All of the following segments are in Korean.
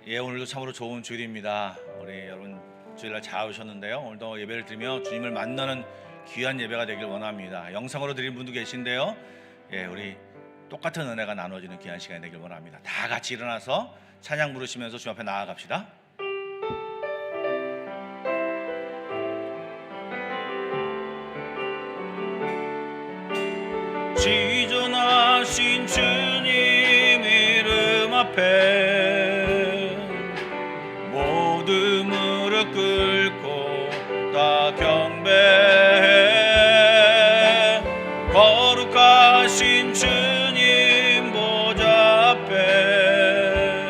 예, 오늘도 참으로 좋은 주일입니다. 우리 여러분 주일날 잘 오셨는데요. 오늘도 예배를 드리며 주님을 만나는 귀한 예배가 되길 원합니다. 영상으로 드리는 분도 계신데요. 예, 우리 똑같은 은혜가 나눠지는 귀한 시간이 되길 원합니다. 다 같이 일어나서 찬양 부르시면서 주님 앞에 나아갑시다. 지존하신 주님 이름 앞에 모두 무릎 꿇고 다 경배해. 거룩하신 주님 보좌 앞에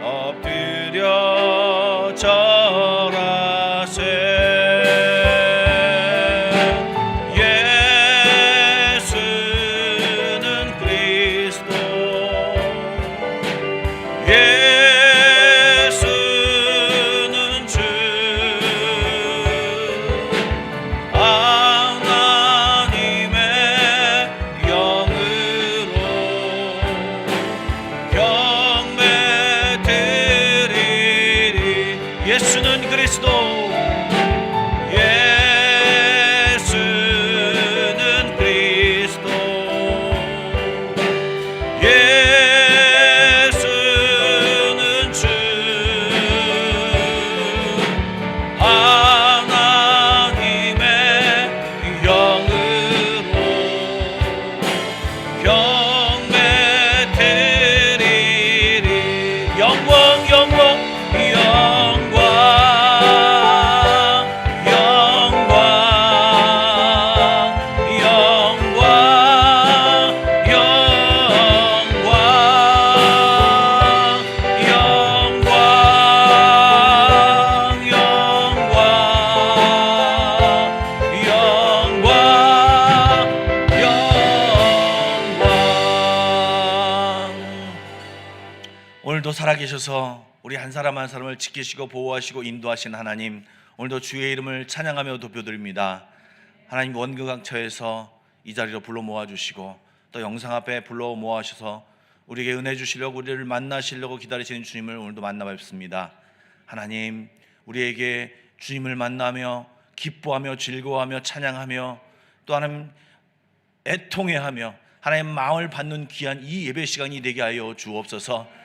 엎드려 절하세. 예수는 그리스도, 예수는 그리스도, 예수는 주 하나님의 영으로 경배 드리리. 영광 영광 오늘도 살아계셔서 우리 한 사람 한 사람을 지키시고 보호하시고 인도하신 하나님, 오늘도 주의 이름을 찬양하며 높여드립니다. 하나님, 원근강처에서 이 자리로 불러 모아주시고 또 영상 앞에 불러 모아주셔서 우리에게 은혜 주시려고, 우리를 만나시려고 기다리시는 주님을 오늘도 만나 뵙습니다. 하나님, 우리에게 주님을 만나며 기뻐하며 즐거워하며 찬양하며 또 하나님 애통해하며 하나님 마음을 받는 귀한 이 예배 시간이 되게 하여 주옵소서.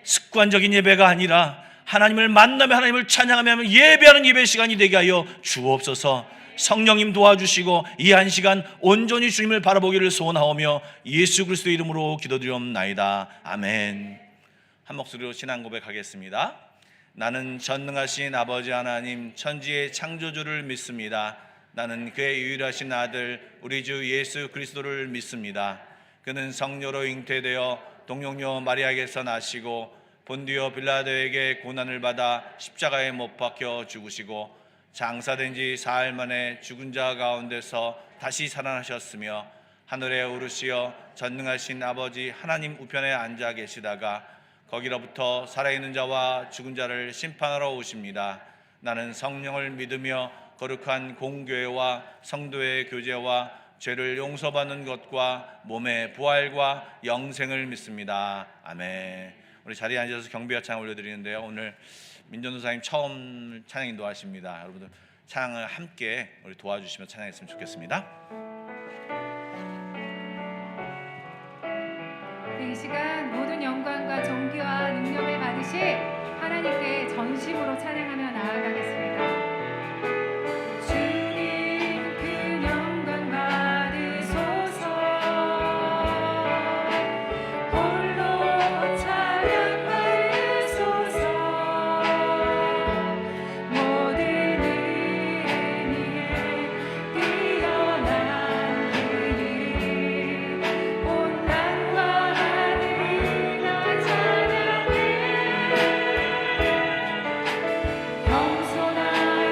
습관적인 예배가 아니라 하나님을 만나며 하나님을 찬양하며 예배하는 예배 시간이 되게 하여 주옵소서. 성령님 도와주시고 이 한 시간 온전히 주님을 바라보기를 소원하오며 예수 그리스도의 이름으로 기도드리옵나이다. 아멘. 한 목소리로 신앙 고백하겠습니다. 나는 전능하신 아버지 하나님 천지의 창조주를 믿습니다. 나는 그의 유일하신 아들 우리 주 예수 그리스도를 믿습니다. 그는 성녀로 잉태되어 동용녀 마리아에게서 나시고 본디오 빌라도에게 고난을 받아 십자가에 못 박혀 죽으시고 장사된 지 사흘 만에 죽은 자 가운데서 다시 살아나셨으며 하늘에 오르시어 전능하신 아버지 하나님 우편에 앉아 계시다가 거기로부터 살아있는 자와 죽은 자를 심판하러 오십니다. 나는 성령을 믿으며 거룩한 공교회와 성도의 교제와 죄를 용서받는 것과 몸의 부활과 영생을 믿습니다. 아멘. 우리 자리에 앉아서 경배 찬양 올려드리는데요. 오늘 민전도사님 처음 찬양 인도하십니다. 여러분들 찬양을 함께 우리 도와주시며 찬양했으면 좋겠습니다. 이 시간 모든 영광과 존귀와 능력을 받으실 하나님께 전심으로 찬양하며 나아가겠습니다. 겸손한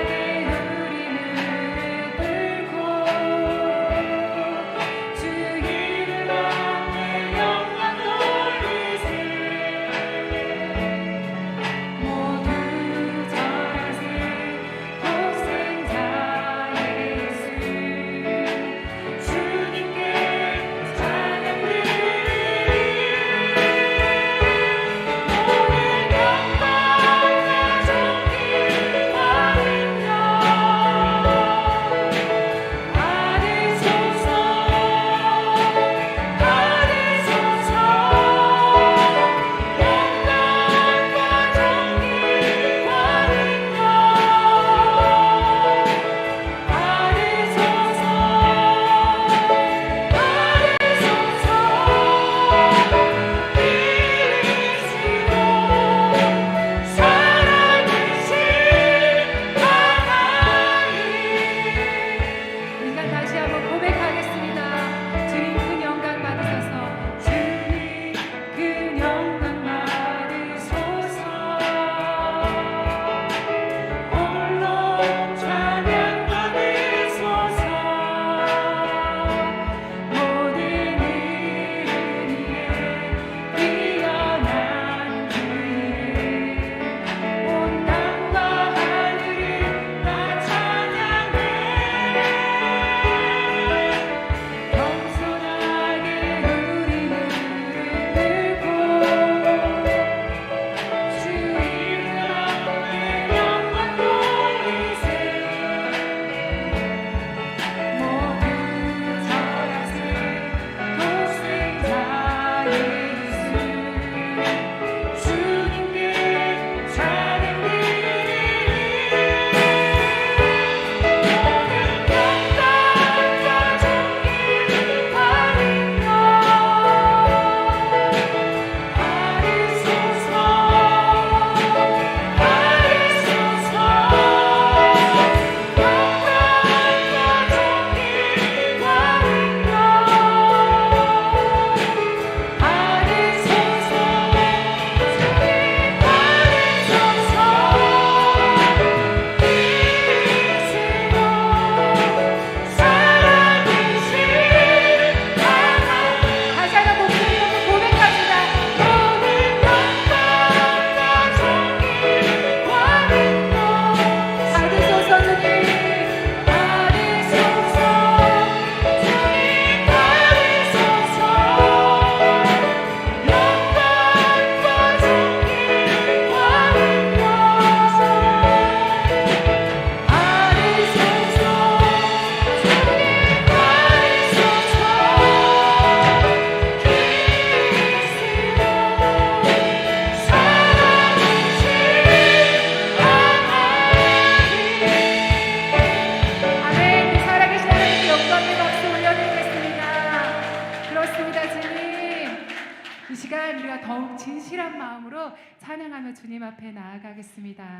이 시간 우리가 더욱 진실한 마음으로 찬양하며 주님 앞에 나아가겠습니다.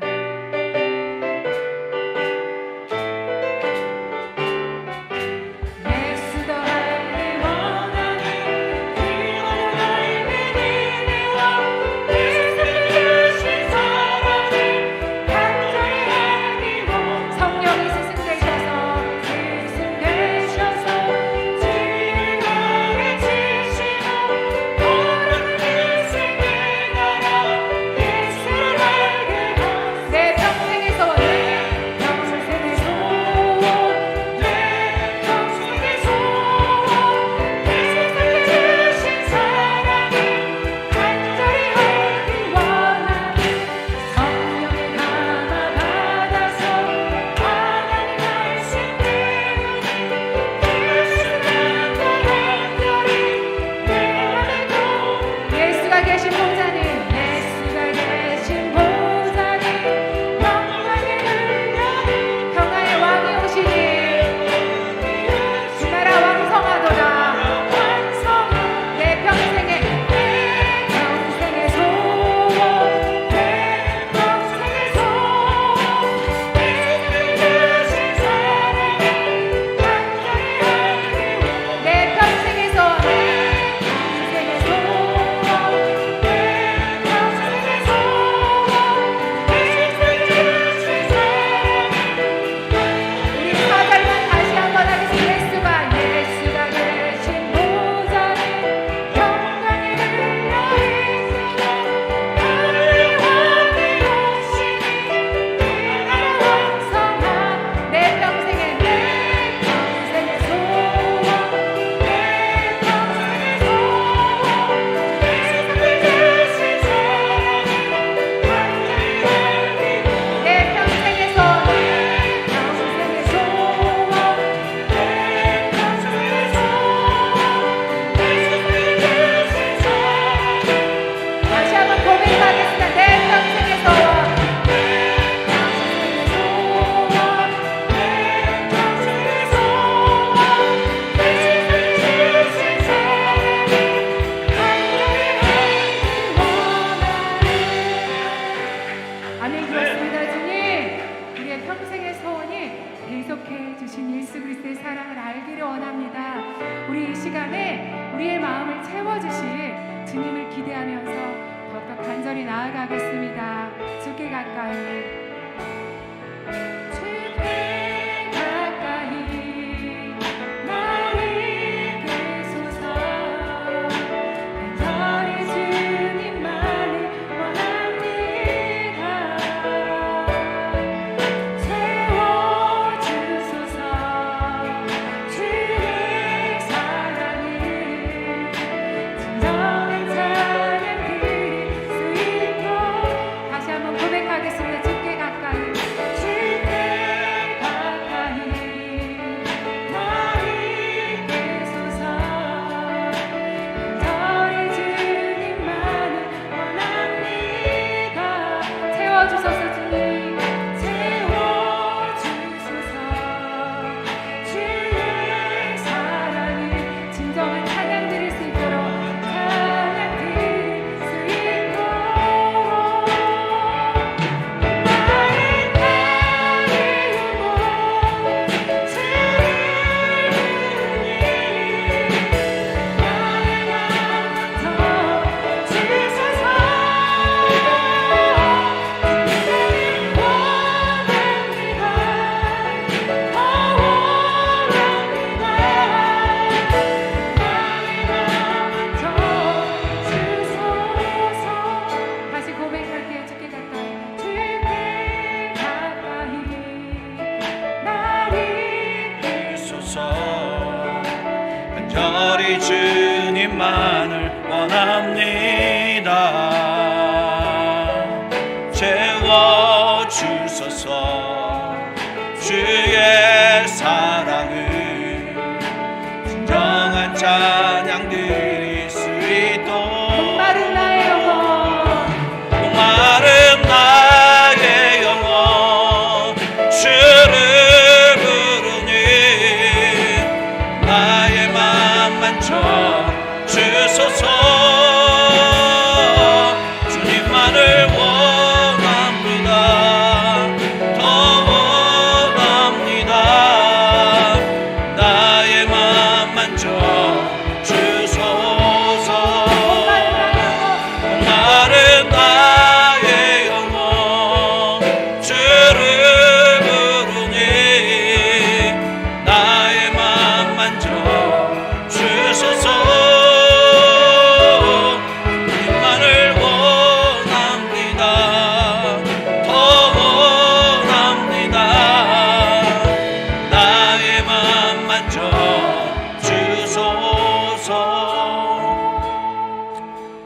계속해 주신 예수 그리스도의 사랑을 알기를 원합니다. 우리 이 시간에 우리의 마음을 채워주실 주님을 기대하면서 더욱더 간절히 나아가겠습니다. 주께 가까이 간절히 주님만을 원합니다. 채워주소서 주의 사랑을 진정한 찬양 드릴 수 있도록 목마른 나의 영혼 목마른 나의 영혼 주를 주소서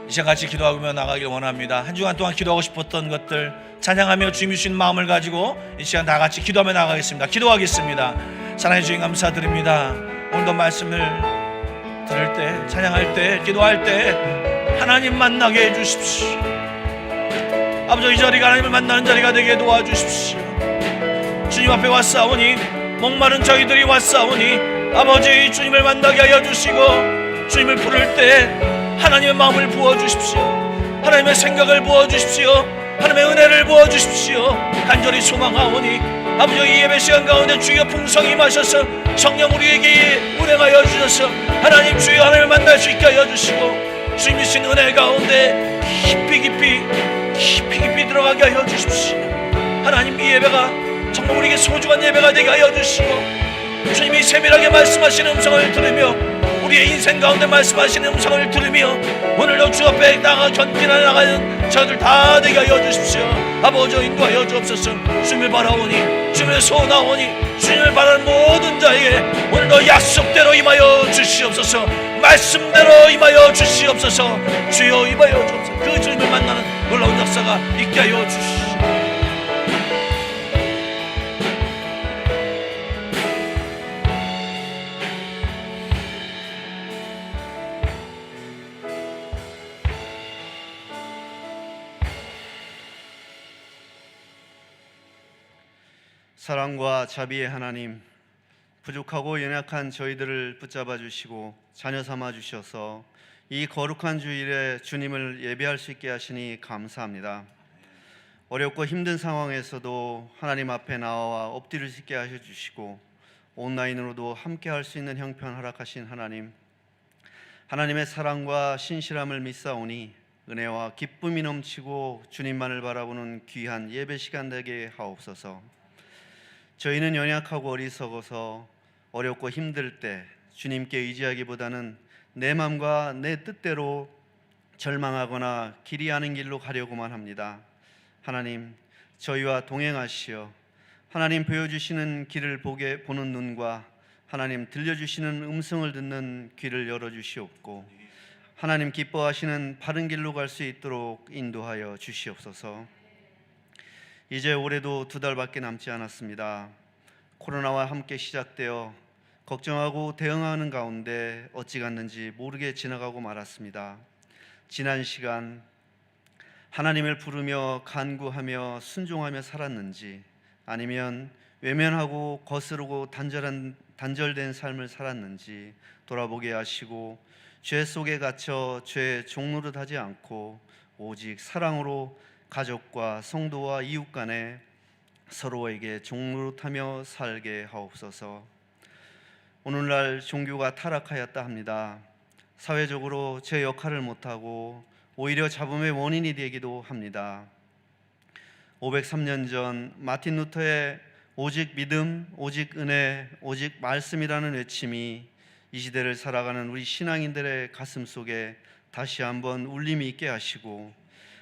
이 시간 같이 기도하며 나가길 원합니다. 한 주간 동안 기도하고 싶었던 것들 찬양하며 주님이 주신 마음을 가지고 이 시간 다 같이 기도하며 나가겠습니다. 기도하겠습니다. 사랑해 주님 감사드립니다. 오늘도 말씀을 들을 때, 찬양할 때, 기도할 때 하나님 만나게 해주십시오. 아버지, 이 자리가 하나님을 만나는 자리가 되게 도와주십시오. 주님 앞에 왔사오니, 목마른 저희들이 왔사오니 아버지 주님을 만나게 하여 주시고, 주님을 부를 때 하나님의 마음을 부어주십시오. 하나님의 생각을 부어주십시오. 하나님의 은혜를 부어주십시오. 간절히 소망하오니 아버지, 이 예배 시간 가운데 주여 풍성히 임하셔서 성령 우리에게 운행하여 주셔서 하나님 주여 하나님을 만날 수 있게 하여 주시고, 주님이 주신 은혜 가운데 깊이 들어가게 하여 주십시오. 하나님, 이 예배가 정말 우리에게 소중한 예배가 되게 하여 주시고, 주님이 세밀하게 말씀하시는 음성을 들으며 우리의 인생 가운데 말씀하시는 음성을 들으며 오늘도 주 앞에 견디나 나가는 저들 다 되게 하여 주십시오. 아버지, 인도하여 주옵소서. 주님을 바라오니, 주님을 소원하오니, 주님을 바라는 모든 자에게 오늘도 약속대로 임하여 주시옵소서. 말씀대로 임하여 주시옵소서. 주여 임하여 주옵소서. 그 주님을 만나는 놀라운 역사가 있게 하여 주시옵소서. 사랑과 자비의 하나님, 부족하고 연약한 저희들을 붙잡아 주시고 자녀 삼아 주셔서 이 거룩한 주일에 주님을 예배할 수 있게 하시니 감사합니다. 어렵고 힘든 상황에서도 하나님 앞에 나와 엎드릴 수 있게 하셔 주시고 온라인으로도 함께 할 수 있는 형편 허락하신 하나님, 하나님의 사랑과 신실함을 믿사오니 은혜와 기쁨이 넘치고 주님만을 바라보는 귀한 예배 시간 되게 하옵소서. 저희는 연약하고 어리석어서 어렵고 힘들 때 주님께 의지하기보다는 내 마음과 내 뜻대로 절망하거나 길이 아닌 길로 가려고만 합니다. 하나님, 저희와 동행하시어 하나님 보여주시는 길을 보는 눈과 하나님 들려주시는 음성을 듣는 귀를 열어주시옵고, 하나님 기뻐하시는 바른 길로 갈 수 있도록 인도하여 주시옵소서. 이제 올해도 2달밖에 남지 않았습니다. 코로나와 함께 시작되어 걱정하고 대응하는 가운데 어찌 갔는지 모르게 지나가고 말았습니다. 지난 시간 하나님을 부르며 간구하며 순종하며 살았는지, 아니면 외면하고 거스르고 단절된 삶을 살았는지 돌아보게 하시고, 죄 속에 갇혀 죄의 종노릇 하지 않고 오직 사랑으로 가족과 성도와 이웃 간에 서로에게 종노릇하며 살게 하옵소서. 오늘날 종교가 타락하였다 합니다. 사회적으로 제 역할을 못하고 오히려 잡음의 원인이 되기도 합니다. 503년 전 마틴 루터의 오직 믿음, 오직 은혜, 오직 말씀이라는 외침이 이 시대를 살아가는 우리 신앙인들의 가슴 속에 다시 한번 울림이 있게 하시고,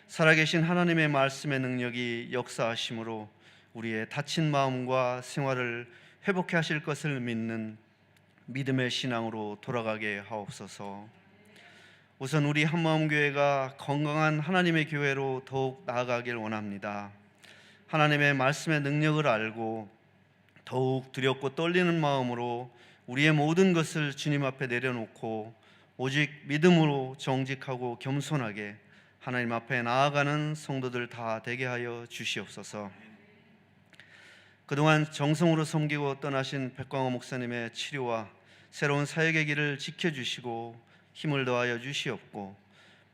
살아계신 하나님의 말씀의 능력이 역사하심으로 우리의 다친 마음과 생활을 회복해 하실 것을 믿는 믿음의 신앙으로 돌아가게 하옵소서. 우선 우리 한마음교회가 건강한 하나님의 교회로 더욱 나아가길 원합니다. 하나님의 말씀의 능력을 알고 더욱 두렵고 떨리는 마음으로 우리의 모든 것을 주님 앞에 내려놓고 오직 믿음으로 정직하고 겸손하게 하나님 앞에 나아가는 성도들 다 되게 하여 주시옵소서. 그동안 정성으로 섬기고 떠나신 백광호 목사님의 치료와 새로운 사역의 길을 지켜주시고 힘을 더하여 주시옵고,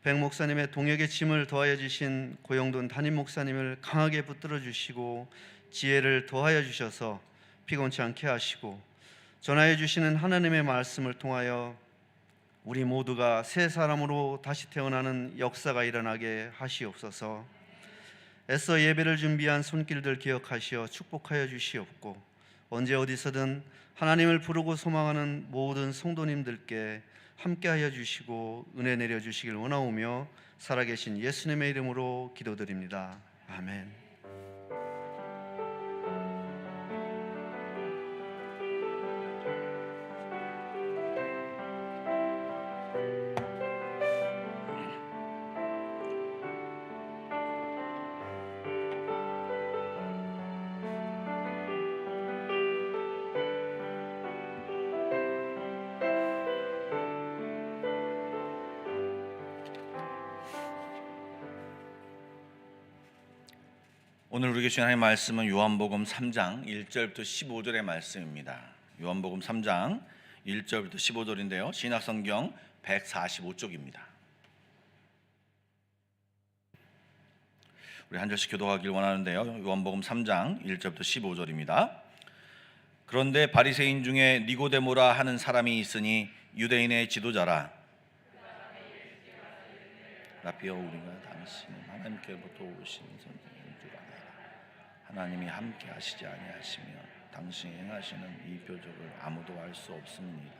백 목사님의 동역의 짐을 더하여 주신 고영돈 담임 목사님을 강하게 붙들어 주시고 지혜를 더하여 주셔서 피곤치 않게 하시고, 전하여 주시는 하나님의 말씀을 통하여 우리 모두가 새 사람으로 다시 태어나는 역사가 일어나게 하시옵소서. 애써 예배를 준비한 손길들 기억하시어 축복하여 주시옵고, 언제 어디서든 하나님을 부르고 소망하는 모든 성도님들께 함께하여 주시고 은혜 내려주시길 원하오며 살아계신 예수님의 이름으로 기도드립니다. 아멘. 오늘 우리에게 주신 하나님의 말씀은 요한복음 3장 1절부터 15절의 말씀입니다. 요한복음 3장 1절부터 15절인데요. 신약성경 145쪽입니다. 우리 한 절씩 교도하길 원하는데요. 요한복음 3장 1절부터 15절입니다. 그런데 바리새인 중에 니고데모라 하는 사람이 있으니 유대인의 지도자라. 라비어, 우리가 당신은 하나님께로부터 오신 선생인 줄 아나이다. 하나님이 함께 하시지 아니하시며 당신이 행하시는 이 표적을 아무도 알 수 없습니다.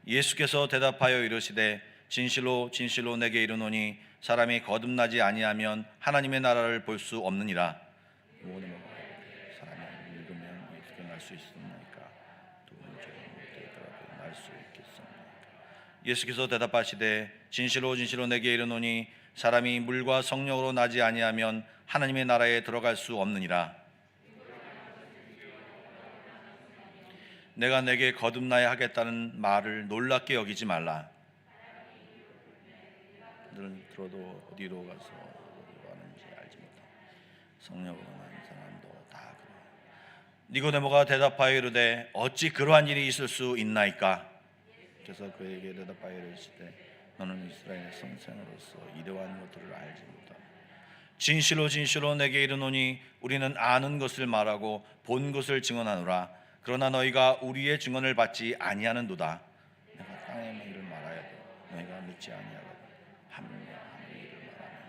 예수께서 대답하여 이르시되 진실로 진실로 내게 이르노니 사람이 거듭나지 아니하면 하나님의 나라를 볼 수 없느니라. 사람이 늙으면 어떻게 날 수 있습니까? 두 번째로 어떻게 날 수 있겠습니까? 예수께서 대답하시되 진실로 진실로 내게 이르노니 사람이 물과 성령으로 나지 아니하면 하나님의 나라에 들어갈 수 없느니라. 내가 내게 거듭나야 하겠다는 말을 놀랍게 여기지 말라. 너는 들어도 어디로 가서 어디로 가는지 알지 못해. 성령으로 난 사람도 다 그래. 니고데모가 대답하여 이르되 어찌 그러한 일이 있을 수 있나이까? 그래서 그에게 대답하여 이르시되 너는 이스라엘의 선생으로서 이러한 것들을 알지 못하니 진실로 진실로 내게 이르노니 우리는 아는 것을 말하고 본 것을 증언하노라. 그러나 너희가 우리의 증언을 받지 아니하는도다. 내가 땅의 일을 말하여도 너희가 믿지 아니하거든. 하늘의 일을 말하면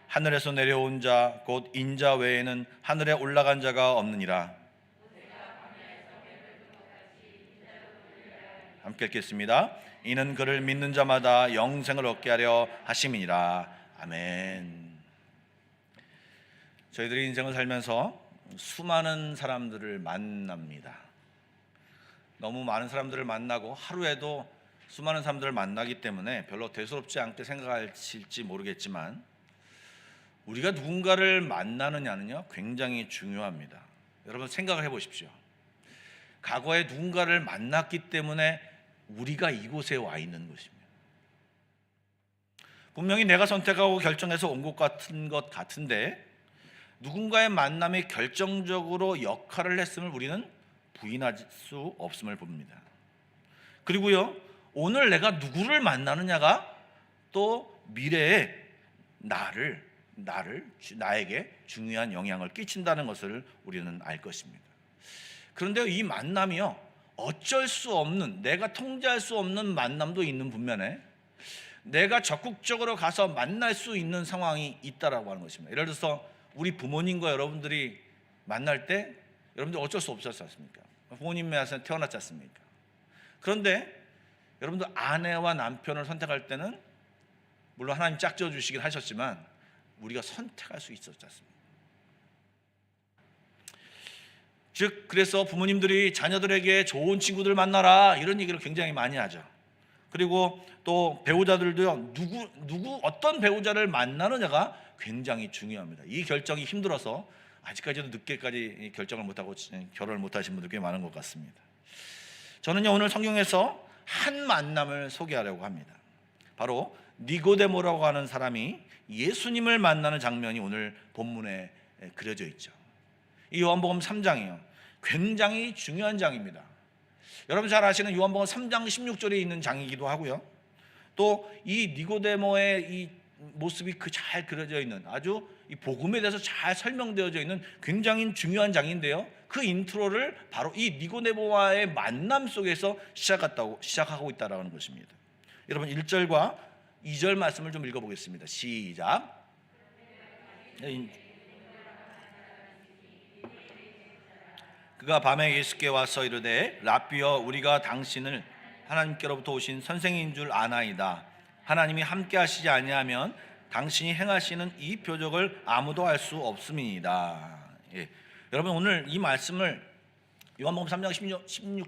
하늘에서 내려온 자 곧 인자 외에는 하늘에 올라간 자가 없느니라. 함께 읽겠습니다. 이는 그를 믿는 자마다 영생을 얻게 하려 하심이니라. 아멘. 저희들이 인생을 살면서 수많은 사람들을 만납니다. 너무 많은 사람들을 만나고 하루에도 수많은 사람들을 만나기 때문에 별로 대수롭지 않게 생각하실지 모르겠지만 우리가 누군가를 만나느냐는요 굉장히 중요합니다. 여러분 생각을 해보십시오. 과거에 누군가를 만났기 때문에 우리가 이곳에 와 있는 것입니다. 분명히 내가 선택하고 결정해서 온 것 같은데 누군가의 만남이 결정적으로 역할을 했음을 우리는 부인할 수 없음을 봅니다. 그리고요 오늘 내가 누구를 만나느냐가 또 미래에 나에게 중요한 영향을 끼친다는 것을 우리는 알 것입니다. 그런데 이 만남이요 어쩔 수 없는, 내가 통제할 수 없는 만남도 있는 반면에 내가 적극적으로 가서 만날 수 있는 상황이 있다라고 하는 것입니다. 예를 들어서 우리 부모님과 여러분들이 만날 때 여러분들 어쩔 수 없었지 않습니까? 부모님에서 태어났지 않습니까? 그런데 여러분들 아내와 남편을 선택할 때는 물론 하나님 짝지어 주시긴 하셨지만 우리가 선택할 수 있었지 않습니까? 즉 그래서 부모님들이 자녀들에게 좋은 친구들 만나라 이런 얘기를 굉장히 많이 하죠. 그리고 또 배우자들도요 어떤 배우자를 만나느냐가 굉장히 중요합니다. 이 결정이 힘들어서 아직까지도 늦게까지 결정을 못하고 결혼을 못하신 분들 꽤 많은 것 같습니다. 저는요 오늘 성경에서 한 만남을 소개하려고 합니다. 바로 니고데모라고 하는 사람이 예수님을 만나는 장면이 오늘 본문에 그려져 있죠. 이 요한복음 3장이요 굉장히 중요한 장입니다. 여러분 잘 아시는 요한복음 3장 16절에 있는 장이기도 하고요. 또 이 니고데모의 이 모습이 잘 그려져 있는 아주 이 복음에 대해서 잘 설명되어져 있는 굉장히 중요한 장인데요. 그 인트로를 바로 이 니고데모와의 만남 속에서 시작하고 있다라는 것입니다. 여러분 1절과 2절 말씀을 좀 읽어보겠습니다. 시작. 그가 밤에 예수께 와서 이르되 라비어 우리가 당신을 하나님께로부터 오신 선생인 줄 아나이다. 하나님이 함께 하시지 아니하면 당신이 행하시는 이 표적을 아무도 알 수 없음이니이다. 여러분 오늘 이 말씀을 요한복음 3장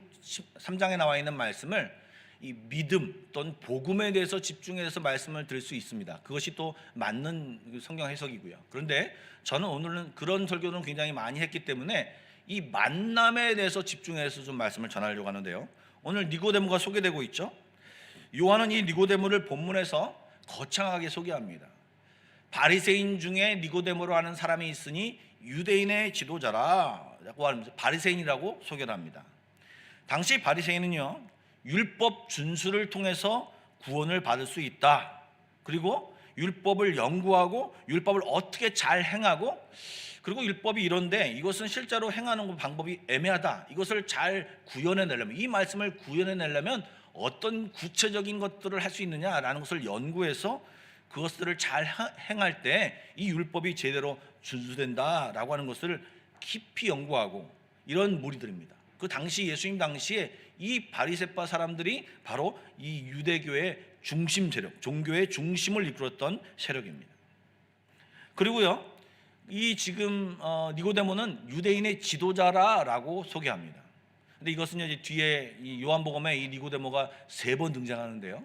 3장에 나와 있는 말씀을 이 믿음 또는 복음에 대해서 집중해서 말씀을 드릴 수 있습니다. 그것이 또 맞는 성경 해석이고요. 그런데 저는 오늘은 그런 설교는 굉장히 많이 했기 때문에 이 만남에 대해서 집중해서 좀 말씀을 전하려고 하는데요. 오늘 니고데모가 소개되고 있죠. 요한은 이 니고데모를 본문에서 거창하게 소개합니다. 바리새인 중에 니고데모로 하는 사람이 있으니 유대인의 지도자라고 하면서 바리새인이라고 소개를 합니다. 당시 바리새인은요, 율법 준수를 통해서 구원을 받을 수 있다. 그리고 율법을 연구하고 율법을 어떻게 잘 행하고, 그리고 율법이 이런데 이것은 실제로 행하는 방법이 애매하다. 이것을 잘 구현해내려면, 이 말씀을 구현해내려면 어떤 구체적인 것들을 할 수 있느냐라는 것을 연구해서 그것들을 잘 행할 때 이 율법이 제대로 준수된다라고 하는 것을 깊이 연구하고 이런 무리들입니다. 그 당시 예수님 당시에 이 바리새파 사람들이 바로 이 유대교의 중심 세력, 종교의 중심을 이끌었던 세력입니다. 그리고요, 이 지금 니고데모는 유대인의 지도자라고 소개합니다. 근데 이것은 이제 뒤에 이 요한복음에 이 니고데모가 3번 등장하는데요.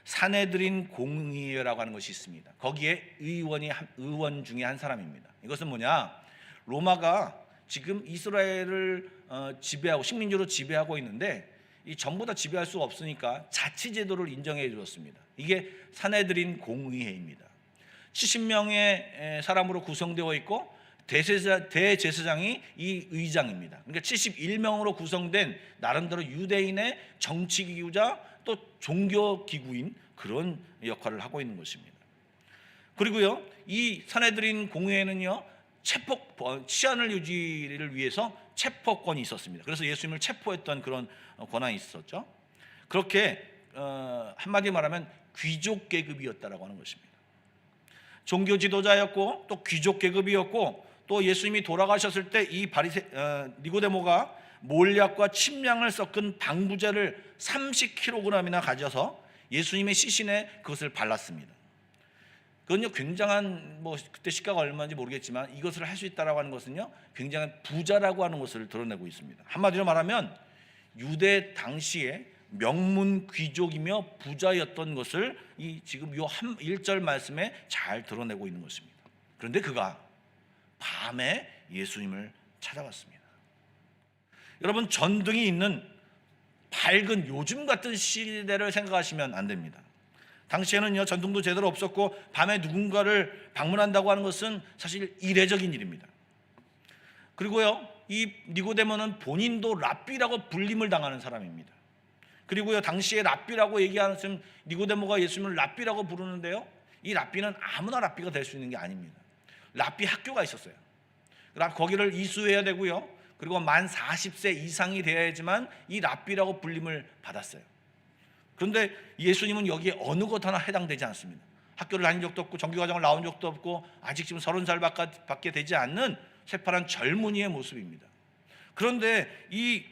사내들인 공의회라고 하는 것이 있습니다. 거기에 의원 중에 한 사람입니다. 이것은 뭐냐? 로마가 지금 이스라엘을 지배하고 식민지로 지배하고 있는데 이 전부 다 지배할 수 없으니까 자치제도를 인정해 주었습니다. 이게 사내들인 공의회입니다. 70명의 사람으로 구성되어 있고 대제사장이 이 의장입니다. 그러니까 71명으로 구성된 나름대로 유대인의 정치기구자 또 종교기구인 그런 역할을 하고 있는 것입니다. 그리고요, 이 사내들인 공회에는요, 치안을 유지를 위해서 체포권이 있었습니다. 그래서 예수님을 체포했던 그런 권한이 있었죠. 그렇게 한마디 말하면 귀족 계급이었다라고 하는 것입니다. 종교 지도자였고 또 귀족 계급이었고, 또 예수님이 돌아가셨을 때 이 니고데모가 몰약과 침량을 섞은 방부제를 30kg이나 가져서 예수님의 시신에 그것을 발랐습니다. 그건요, 굉장한 그때 시가가 얼마인지 모르겠지만 이것을 할 수 있다라고 하는 것은요, 굉장한 부자라고 하는 것을 드러내고 있습니다. 한마디로 말하면 유대 당시에 명문 귀족이며 부자였던 것을 이 지금 요 1절 말씀에 잘 드러내고 있는 것입니다. 그런데 그가 밤에 예수님을 찾아왔습니다. 여러분, 전등이 있는 밝은 요즘 같은 시대를 생각하시면 안 됩니다. 당시에는요, 전등도 제대로 없었고 밤에 누군가를 방문한다고 하는 것은 사실 이례적인 일입니다. 그리고요, 이 니고데모는 본인도 랍비라고 불림을 당하는 사람입니다. 그리고요, 당시에 랍비라고 얘기하는 니고데모가 예수님을 랍비라고 부르는데요, 이 랍비는 아무나 랍비가 될 수 있는 게 아닙니다. 랍비 학교가 있었어요. 거기를 이수해야 되고요, 그리고 만 40세 이상이 되어야지만 이 랍비라고 불림을 받았어요. 그런데 예수님은 여기에 어느 것 하나 해당되지 않습니다. 학교를 다닌 적도 없고 정규과정을 나온 적도 없고 아직 지금 30살밖에 되지 않는 새파란 젊은이의 모습입니다. 그런데 이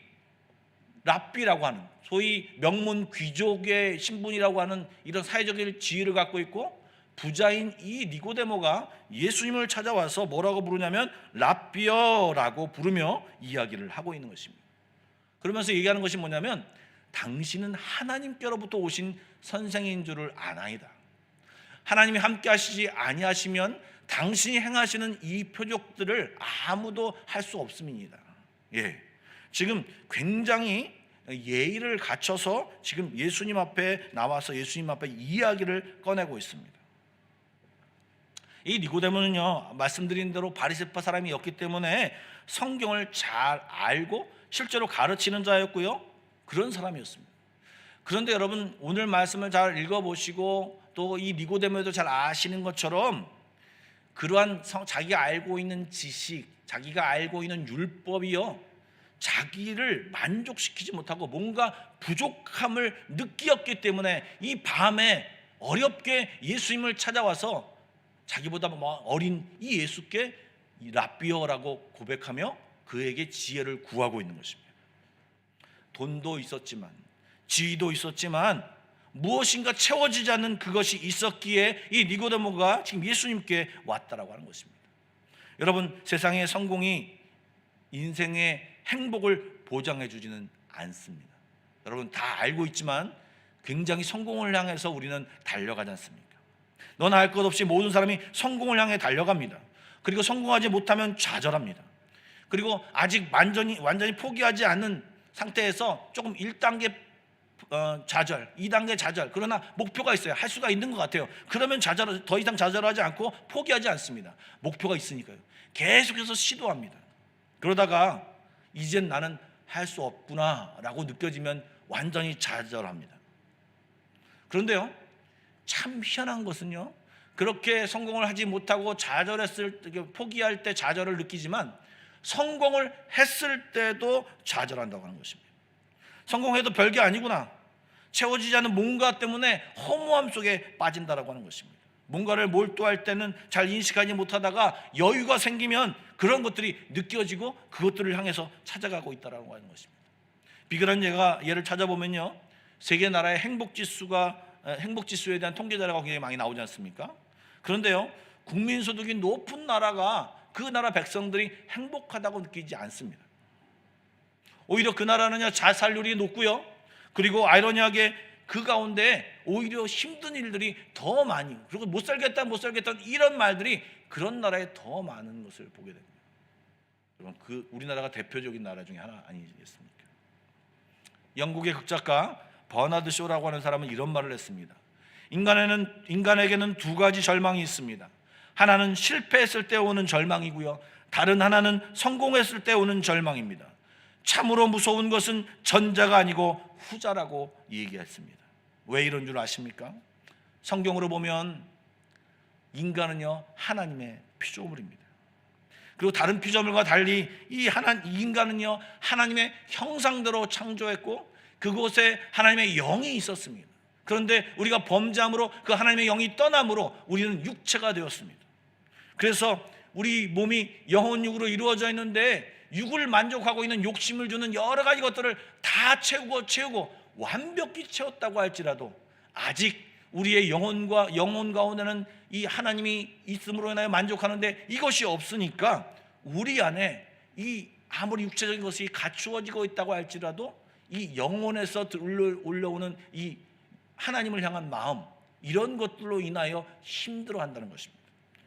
랍비라고 하는 소위 명문 귀족의 신분이라고 하는 이런 사회적인 지위를 갖고 있고 부자인 이 니고데모가 예수님을 찾아와서 뭐라고 부르냐면 랍비여라고 부르며 이야기를 하고 있는 것입니다. 그러면서 얘기하는 것이 뭐냐면 당신은 하나님께로부터 오신 선생인 줄을 아나이다. 하나님이 함께 하시지 아니하시면 당신이 행하시는 이 표적들을 아무도 할 수 없음이니이다. 지금 굉장히 예의를 갖춰서 지금 예수님 앞에 나와서 예수님 앞에 이야기를 꺼내고 있습니다. 이 니고데모는요, 말씀드린 대로 바리새파 사람이었기 때문에 성경을 잘 알고 실제로 가르치는 자였고요, 그런 사람이었습니다. 그런데 여러분, 오늘 말씀을 잘 읽어보시고 또 이 니고데모도 잘 아시는 것처럼 그러한 자기가 알고 있는 지식, 자기가 알고 있는 율법이요, 자기를 만족시키지 못하고 뭔가 부족함을 느꼈기 때문에 이 밤에 어렵게 예수님을 찾아와서 자기보다 어린 이 예수께 랍비어라고 고백하며 그에게 지혜를 구하고 있는 것입니다. 돈도 있었지만 지위도 있었지만 무엇인가 채워지지 않는 그것이 있었기에 이 니고데모가 지금 예수님께 왔다라고 하는 것입니다. 여러분, 세상의 성공이 인생의 행복을 보장해 주지는 않습니다. 여러분 다 알고 있지만 굉장히 성공을 향해서 우리는 달려가지 않습니까? 너나 할 것 없이 모든 사람이 성공을 향해 달려갑니다. 그리고 성공하지 못하면 좌절합니다. 그리고 아직 완전히 포기하지 않는 상태에서 조금 1단계 좌절, 2단계 좌절. 그러나 목표가 있어요. 할 수가 있는 것 같아요. 그러면 더 이상 좌절하지 않고 포기하지 않습니다. 목표가 있으니까요. 계속해서 시도합니다. 그러다가 이젠 나는 할 수 없구나라고 느껴지면 완전히 좌절합니다. 그런데요, 참 희한한 것은요, 그렇게 성공을 하지 못하고 포기할 때 좌절을 느끼지만 성공을 했을 때도 좌절한다고 하는 것입니다. 성공해도 별게 아니구나, 채워지지 않는 뭔가 때문에 허무함 속에 빠진다라고 하는 것입니다. 뭔가를 몰두할 때는 잘 인식하지 못하다가 여유가 생기면 그런 것들이 느껴지고 그것들을 향해서 찾아가고 있다라고 하는 것입니다. 비교한 예를 찾아보면요, 세계 나라의 행복지수에 대한 통계 자료가 굉장히 많이 나오지 않습니까? 그런데요, 국민소득이 높은 나라가 그 나라 백성들이 행복하다고 느끼지 않습니다. 오히려 그 나라는요, 자살률이 높고요, 그리고 아이러니하게 그 가운데 오히려 힘든 일들이 더 많이, 그리고 못 살겠다 이런 말들이 그런 나라에 더 많은 것을 보게 됩니다. 여러분, 우리나라가 대표적인 나라 중에 하나 아니겠습니까? 영국의 극작가 버나드 쇼라고 하는 사람은 이런 말을 했습니다. 인간에게는 두 가지 절망이 있습니다. 하나는 실패했을 때 오는 절망이고요, 다른 하나는 성공했을 때 오는 절망입니다. 참으로 무서운 것은 전자가 아니고 후자라고 얘기했습니다. 왜 이런 줄 아십니까? 성경으로 보면 인간은요, 하나님의 피조물입니다. 그리고 다른 피조물과 달리 이 인간은요, 하나님의 형상대로 창조했고 그곳에 하나님의 영이 있었습니다. 그런데 우리가 범죄함으로 그 하나님의 영이 떠남으로 우리는 육체가 되었습니다. 그래서 우리 몸이 영혼육으로 이루어져 있는데 육을 만족하고 있는 욕심을 주는 여러 가지 것들을 다 채우고 완벽히 채웠다고 할지라도 아직 우리의 영혼 가운데는 이 하나님이 있음으로 인하여 만족하는데 이것이 없으니까 우리 안에 이 아무리 육체적인 것이 갖추어지고 있다고 할지라도 이 영혼에서 올라오는 이 하나님을 향한 마음, 이런 것들로 인하여 힘들어한다는 것입니다.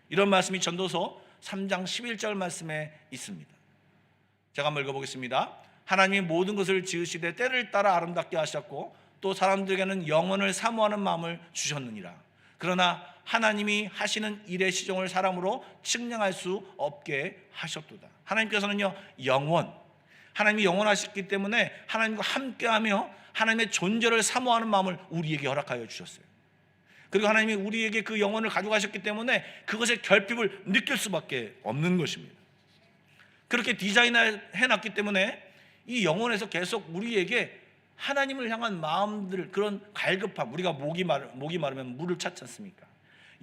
이런 말씀이 전도서 3장 11절 말씀에 있습니다. 제가 한번 읽어보겠습니다. 하나님이 모든 것을 지으시되 때를 따라 아름답게 하셨고 또 사람들에게는 영원을 사모하는 마음을 주셨느니라. 그러나 하나님이 하시는 일의 시종을 사람으로 측량할 수 없게 하셨도다. 하나님께서는요, 하나님이 영원하셨기 때문에 하나님과 함께하며 하나님의 존재를 사모하는 마음을 우리에게 허락하여 주셨어요. 그리고 하나님이 우리에게 그 영혼을 가져가셨기 때문에 그것의 결핍을 느낄 수밖에 없는 것입니다. 그렇게 디자인해놨기 때문에 이 영혼에서 계속 우리에게 하나님을 향한 마음들, 그런 갈급함, 우리가 목이 마르면 물을 찾지 않습니까?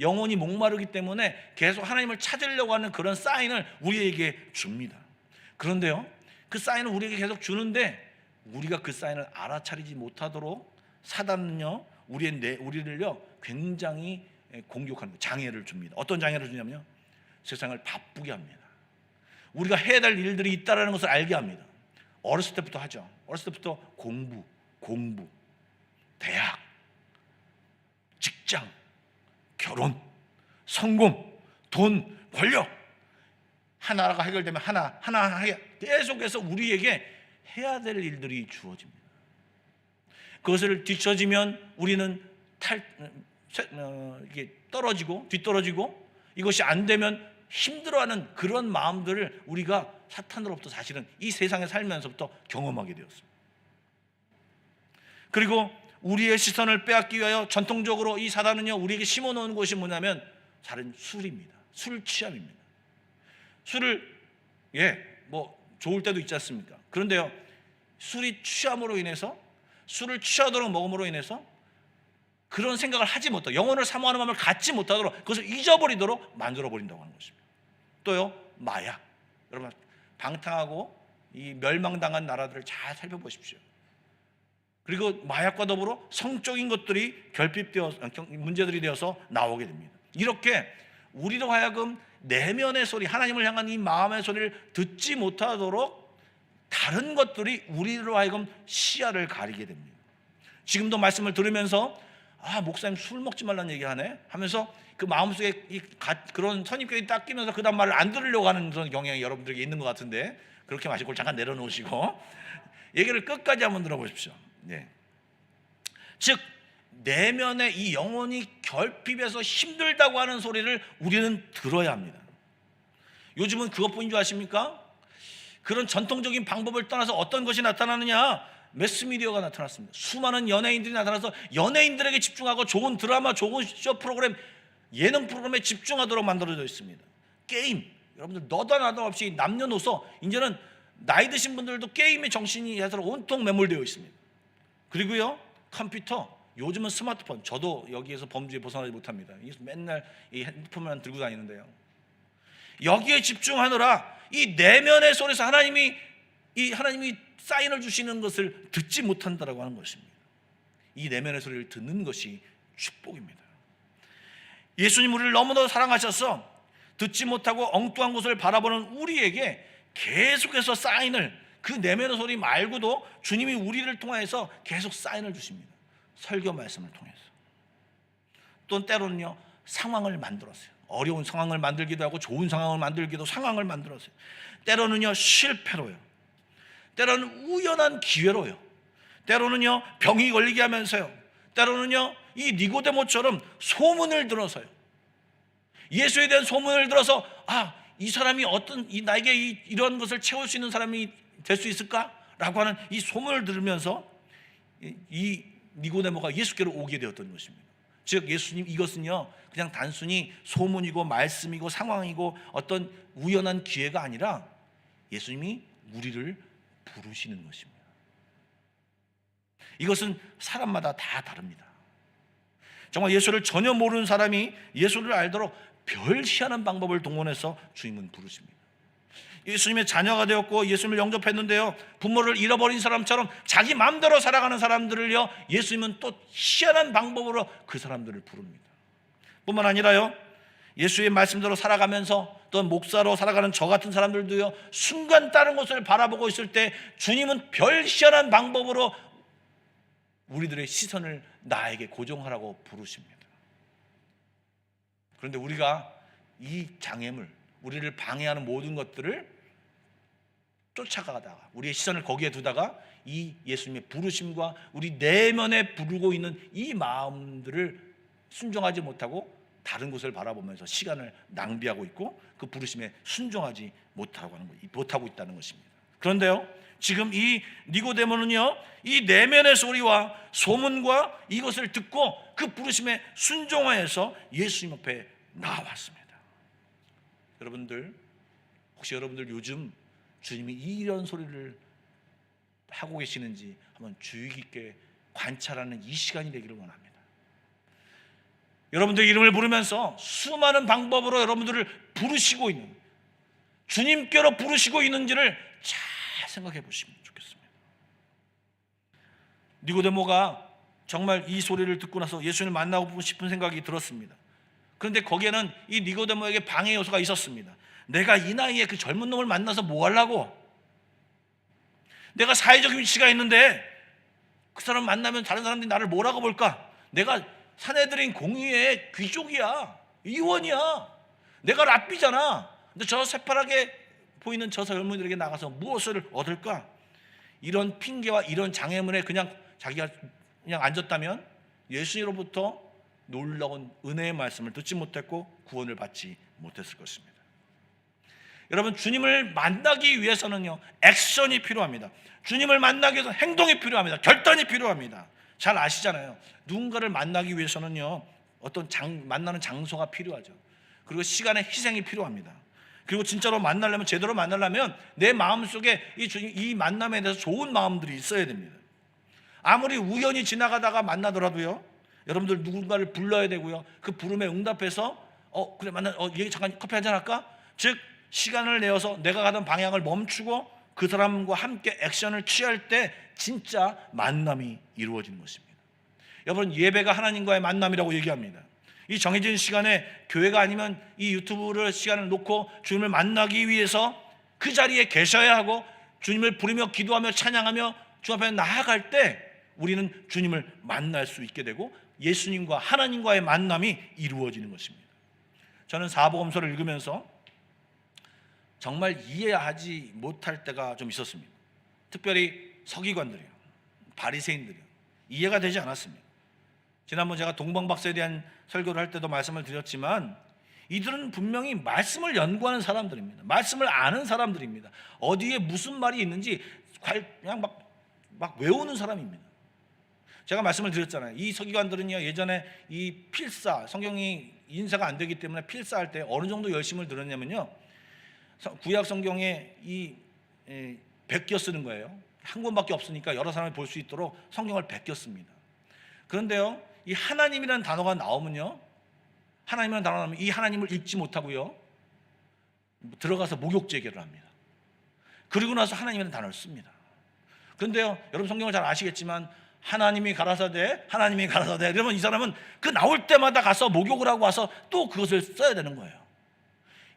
영혼이 목마르기 때문에 계속 하나님을 찾으려고 하는 그런 사인을 우리에게 줍니다. 그런데요, 그 사인을 우리에게 계속 주는데 우리가 그 사인을 알아차리지 못하도록 사단은요, 우리를요 굉장히 공격하는 장애를 줍니다. 어떤 장애를 주냐면요, 세상을 바쁘게 합니다. 우리가 해야 될 일들이 있다는 것을 알게 합니다. 어렸을 때부터 하죠. 어렸을 때부터 공부, 대학, 직장, 결혼, 성공, 돈, 권력, 하나가 해결되면 하나 계속해서 우리에게 해야 될 일들이 주어집니다. 그것을 뒤처지면 우리는 뒤떨어지고 이것이 안 되면 힘들어하는 그런 마음들을 우리가 사탄으로부터 사실은 이 세상에 살면서부터 경험하게 되었습니다. 그리고 우리의 시선을 빼앗기 위하여 전통적으로 이 사단은요, 우리에게 심어놓은 것이 뭐냐면 다른 술입니다. 술 취함입니다. 술을 좋을 때도 있지 않습니까? 그런데요, 술이 취함으로 인해서, 술을 취하도록 먹음으로 인해서 그런 생각을 하지 못하도록, 영혼을 사모하는 마음을 갖지 못하도록, 그것을 잊어버리도록 만들어버린다고 하는 것입니다. 또요, 마약. 여러분, 방탕하고 이 멸망당한 나라들을 잘 살펴보십시오. 그리고 마약과 더불어 성적인 것들이 문제들이 되어서 나오게 됩니다. 이렇게 우리로 하여금 내면의 소리, 하나님을 향한 이 마음의 소리를 듣지 못하도록 다른 것들이 우리로 하여금 시야를 가리게 됩니다. 지금도 말씀을 들으면서 목사님 술 먹지 말라는 얘기하네 하면서 그 마음속에 그런 선입견이 딱 끼면서 그 다음 말을 안 들으려고 하는 그런 경향이 여러분들에게 있는 것 같은데, 그렇게 마시고 잠깐 내려놓으시고 얘기를 끝까지 한번 들어보십시오. 네. 즉 내면의 이 영혼이 결핍해서 힘들다고 하는 소리를 우리는 들어야 합니다. 요즘은 그것뿐인 줄 아십니까? 그런 전통적인 방법을 떠나서 어떤 것이 나타나느냐? 매스미디어가 나타났습니다. 수많은 연예인들이 나타나서 연예인들에게 집중하고 좋은 드라마, 좋은 쇼 프로그램, 예능 프로그램에 집중하도록 만들어져 있습니다. 게임, 여러분들 너도 나도 없이 남녀노소 이제는 나이 드신 분들도 게임에 정신이 해서 온통 매몰되어 있습니다. 그리고요, 컴퓨터, 요즘은 스마트폰, 저도 여기에서 범주에 벗어나지 못합니다. 맨날 이 핸드폰만 들고 다니는데요, 여기에 집중하느라 이 내면의 소리에서 하나님이 사인을 주시는 것을 듣지 못한다라고 하는 것입니다. 이 내면의 소리를 듣는 것이 축복입니다. 예수님 우리를 너무나도 사랑하셔서 듣지 못하고 엉뚱한 곳을 바라보는 우리에게 계속해서 사인을, 그 내면의 소리 말고도 주님이 우리를 통해서 계속 사인을 주십니다. 설교 말씀을 통해서. 또 때로는요, 상황을 만들었어요. 어려운 상황을 만들기도 하고 좋은 상황을 만들기도 상황을 만들었어요. 때로는요, 실패로요. 때로는 우연한 기회로요. 때로는요, 병이 걸리게 하면서요. 때로는요, 이 니고데모처럼 소문을 들어서요. 예수에 대한 소문을 들어서 이 사람이 나에게 이런 것을 채울 수 있는 사람이 될 수 있을까라고 하는 이 소문을 들으면서 이 니고데모가 예수께로 오게 되었던 것입니다. 즉 예수님, 이것은요 그냥 단순히 소문이고 말씀이고 상황이고 어떤 우연한 기회가 아니라 예수님이 우리를 부르시는 것입니다. 이것은 사람마다 다 다릅니다. 정말 예수를 전혀 모르는 사람이 예수를 알도록 별 희한한 방법을 동원해서 주님은 부르십니다. 예수님의 자녀가 되었고 예수님을 영접했는데요, 부모를 잃어버린 사람처럼 자기 마음대로 살아가는 사람들을요, 예수님은 또 희한한 방법으로 그 사람들을 부릅니다. 뿐만 아니라요, 예수의 말씀대로 살아가면서 또 목사로 살아가는 저 같은 사람들도요, 순간 다른 곳을 바라보고 있을 때 주님은 별 희한한 방법으로 우리들의 시선을 나에게 고정하라고 부르십니다. 그런데 우리가 이 장애물, 우리를 방해하는 모든 것들을 쫓아가다가 우리의 시선을 거기에 두다가 이 예수님의 부르심과 우리 내면에 부르고 있는 이 마음들을 순종하지 못하고 다른 곳을 바라보면서 시간을 낭비하고 있고 그 부르심에 순종하지 못하고 있다는 것입니다. 그런데요, 지금 이 니고데모는요, 이 내면의 소리와 소문과 이것을 듣고 그 부르심에 순종하여서 예수님 앞에 나왔습니다. 여러분들, 혹시 여러분들 요즘 주님이 이런 소리를 하고 계시는지 한번 주의 깊게 관찰하는 이 시간이 되기를 원합니다. 여러분들 이름을 부르면서 수많은 방법으로 여러분들을 부르시고 있는, 주님께로 부르시고 있는지를 잘 생각해 보시면 좋겠습니다. 니고데모가 정말 이 소리를 듣고 나서 예수님을 만나고 싶은 생각이 들었습니다. 그런데 거기에는 이 니고데모에게 방해 요소가 있었습니다. 내가 이 나이에 그 젊은 놈을 만나서 뭐 하려고? 내가 사회적인 위치가 있는데 그 사람 만나면 다른 사람들이 나를 뭐라고 볼까? 내가 사내들인 공의의 귀족이야, 의원이야, 내가 랍비잖아. 근데 저 새파랗게 보이는 저 젊은이들에게 나가서 무엇을 얻을까? 이런 핑계와 이런 장애물에 그냥 자기가 그냥 앉았다면 예수님으로부터 놀라운 은혜의 말씀을 듣지 못했고 구원을 받지 못했을 것입니다. 여러분, 주님을 만나기 위해서는요, 액션이 필요합니다. 주님을 만나기 위해서 행동이 필요합니다. 결단이 필요합니다. 잘 아시잖아요. 누군가를 만나기 위해서는요, 어떤 만나는 장소가 필요하죠. 그리고 시간의 희생이 필요합니다. 그리고 진짜로 만나려면, 제대로 만나려면 내 마음속에 이 만남에 대해서 좋은 마음들이 있어야 됩니다. 아무리 우연히 지나가다가 만나더라도요, 여러분들 누군가를 불러야 되고요, 그 부름에 응답해서 그래 얘기 잠깐 커피 한잔 할까? 즉 시간을 내어서 내가 가던 방향을 멈추고 그 사람과 함께 액션을 취할 때 진짜 만남이 이루어지는 것입니다. 여러분, 예배가 하나님과의 만남이라고 얘기합니다. 이 정해진 시간에 교회가 아니면 이 유튜브를 시간을 놓고 주님을 만나기 위해서 그 자리에 계셔야 하고 주님을 부르며 기도하며 찬양하며 주 앞에 나아갈 때 우리는 주님을 만날 수 있게 되고 예수님과 하나님과의 만남이 이루어지는 것입니다. 저는 사복음서를 읽으면서 정말 이해하지 못할 때가 좀 있었습니다. 특별히 서기관들이요, 바리새인들이요, 이해가 되지 않았습니다. 지난번 제가 동방박사에 대한 설교를 할 때도 말씀을 드렸지만 이들은 분명히 말씀을 연구하는 사람들입니다. 말씀을 아는 사람들입니다. 어디에 무슨 말이 있는지 그냥 막 외우는 사람입니다. 제가 말씀을 드렸잖아요. 이 서기관들은요, 예전에 이 필사, 성경이 인사가 안 되기 때문에 필사할 때 어느 정도 열심을 들었냐면요, 구약 성경에 이 베껴 쓰는 거예요. 한 권밖에 없으니까 여러 사람이 볼 수 있도록 성경을 베껴 씁니다. 그런데요, 이 하나님이라는 단어가 나오면요, 하나님이라는 단어가 나오면 이 하나님을 읽지 못하고요, 들어가서 목욕 제기를 합니다. 그리고 나서 하나님이라는 단어를 씁니다. 그런데요, 여러분 성경을 잘 아시겠지만 하나님이 가라사대, 하나님이 가라사대, 그러면 이 사람은 그 나올 때마다 가서 목욕을 하고 와서 또 그것을 써야 되는 거예요.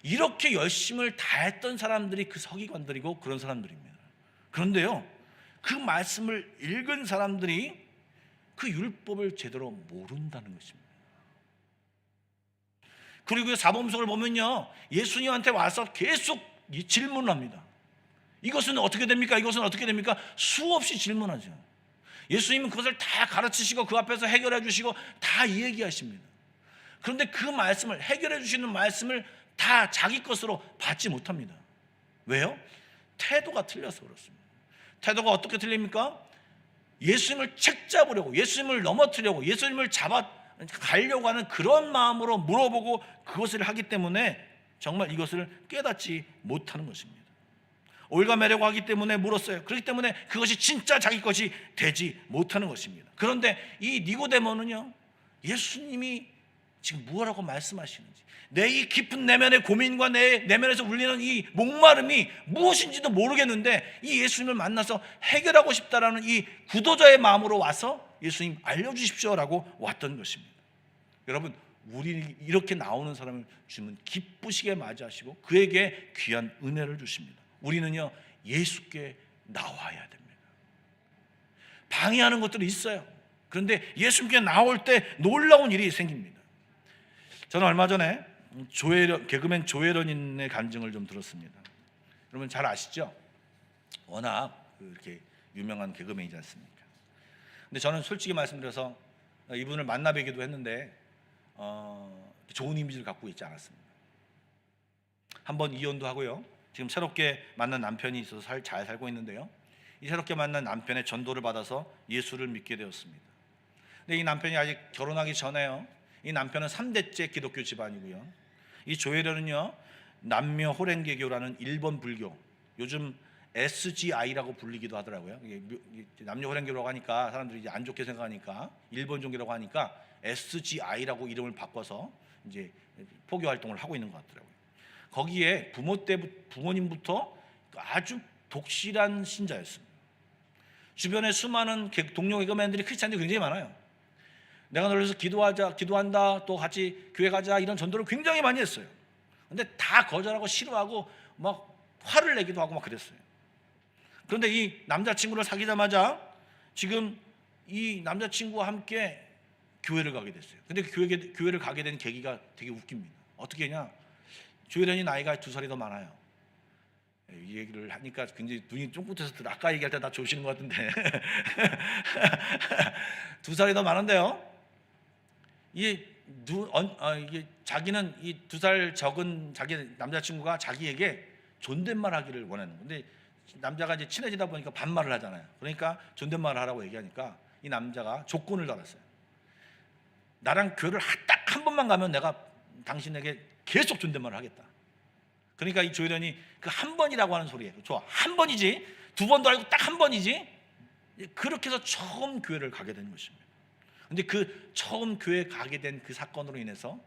이렇게 열심을 다했던 사람들이 그 서기관들이고 그런 사람들입니다. 그런데요, 그 말씀을 읽은 사람들이 그 율법을 제대로 모른다는 것입니다. 그리고 사범석을 보면요, 예수님한테 와서 계속 질문을 합니다. 이것은 어떻게 됩니까? 이것은 어떻게 됩니까? 수없이 질문하죠. 예수님은 그것을 다 가르치시고 그 앞에서 해결해 주시고 다 얘기하십니다. 그런데 그 말씀을, 해결해 주시는 말씀을 다 자기 것으로 받지 못합니다. 왜요? 태도가 틀려서 그렇습니다. 태도가 어떻게 틀립니까? 예수님을 책잡으려고, 예수님을 넘어뜨리려고, 예수님을 잡아가려고 하는 그런 마음으로 물어보고 그것을 하기 때문에 정말 이것을 깨닫지 못하는 것입니다. 올가매려고 하기 때문에 물었어요. 그렇기 때문에 그것이 진짜 자기 것이 되지 못하는 것입니다. 그런데 이 니고데모는요, 예수님이 지금 무엇라고 말씀하시는지, 내 이 깊은 내면의 고민과 내 내면에서 울리는 이 목마름이 무엇인지도 모르겠는데 이 예수님을 만나서 해결하고 싶다라는 이 구도자의 마음으로 와서 예수님 알려주십시오라고 왔던 것입니다. 여러분, 우리 이렇게 나오는 사람을 주님은 기쁘시게 맞이하시고 그에게 귀한 은혜를 주십니다. 우리는요, 예수께 나와야 됩니다. 방해하는 것들이 있어요. 그런데 예수님께 나올 때 놀라운 일이 생깁니다. 저는 얼마 전에 개그맨 조혜련의 간증을 좀 들었습니다. 여러분 잘 아시죠? 워낙 이렇게 유명한 개그맨이지 않습니까? 근데 저는 솔직히 말씀드려서 이분을 만나 뵈기도 했는데 좋은 이미지를 갖고 있지 않았습니다. 한번 이혼도 하고요, 지금 새롭게 만난 남편이 있어서 잘 살고 있는데요, 이 새롭게 만난 남편의 전도를 받아서 예수를 믿게 되었습니다. 근데 이 남편이 아직 결혼하기 전에요, 이 남편은 3대째 기독교 집안이고요, 이 조혜련은요, 남녀 호랭개교라는 일본 불교, 요즘 SGI라고 불리기도 하더라고요. 남녀 호랭교라고 하니까 사람들이 이제 안 좋게 생각하니까 일본 종교라고 하니까 SGI라고 이름을 바꿔서 이제 포교 활동을 하고 있는 것 같더라고요. 거기에 부모님부터 아주 독실한 신자였습니다. 주변에 수많은 동료 개그맨들이 크리스찬들이 굉장히 많아요. 내가 너를 위해서 기도한다, 또 같이 교회 가자, 이런 전도를 굉장히 많이 했어요. 근데 다 거절하고 싫어하고 막 화를 내기도 하고 막 그랬어요. 그런데 이 남자친구를 사귀자마자 지금 이 남자친구와 함께 교회를 가게 됐어요. 근데 교회를 가게 된 계기가 되게 웃깁니다. 어떻게 했냐? 조혜련이 나이가 2살이 더 많아요. 이 얘기를 하니까 굉장히 눈이 쫑긋해서 아까 얘기할 때 다 좋으시는 것 같은데 2살이 더 많은데요, 이게 자기는 이 2살 적은 자기 남자친구가 자기에게 존댓말 하기를 원하는 건데, 남자가 이제 친해지다 보니까 반말을 하잖아요. 그러니까 존댓말을 하라고 얘기하니까 이 남자가 조건을 달았어요. 나랑 교회를 딱 한 번만 가면 내가 당신에게 계속 존댓말을 하겠다. 그러니까 이 조혜련이 그 한 번이라고 하는 소리예요. 좋아, 한 번이지, 2번도 아니고 딱 한 번이지. 그렇게 해서 처음 교회를 가게 된 것입니다. 근데 그 처음 교회 가게 된 그 사건으로 인해서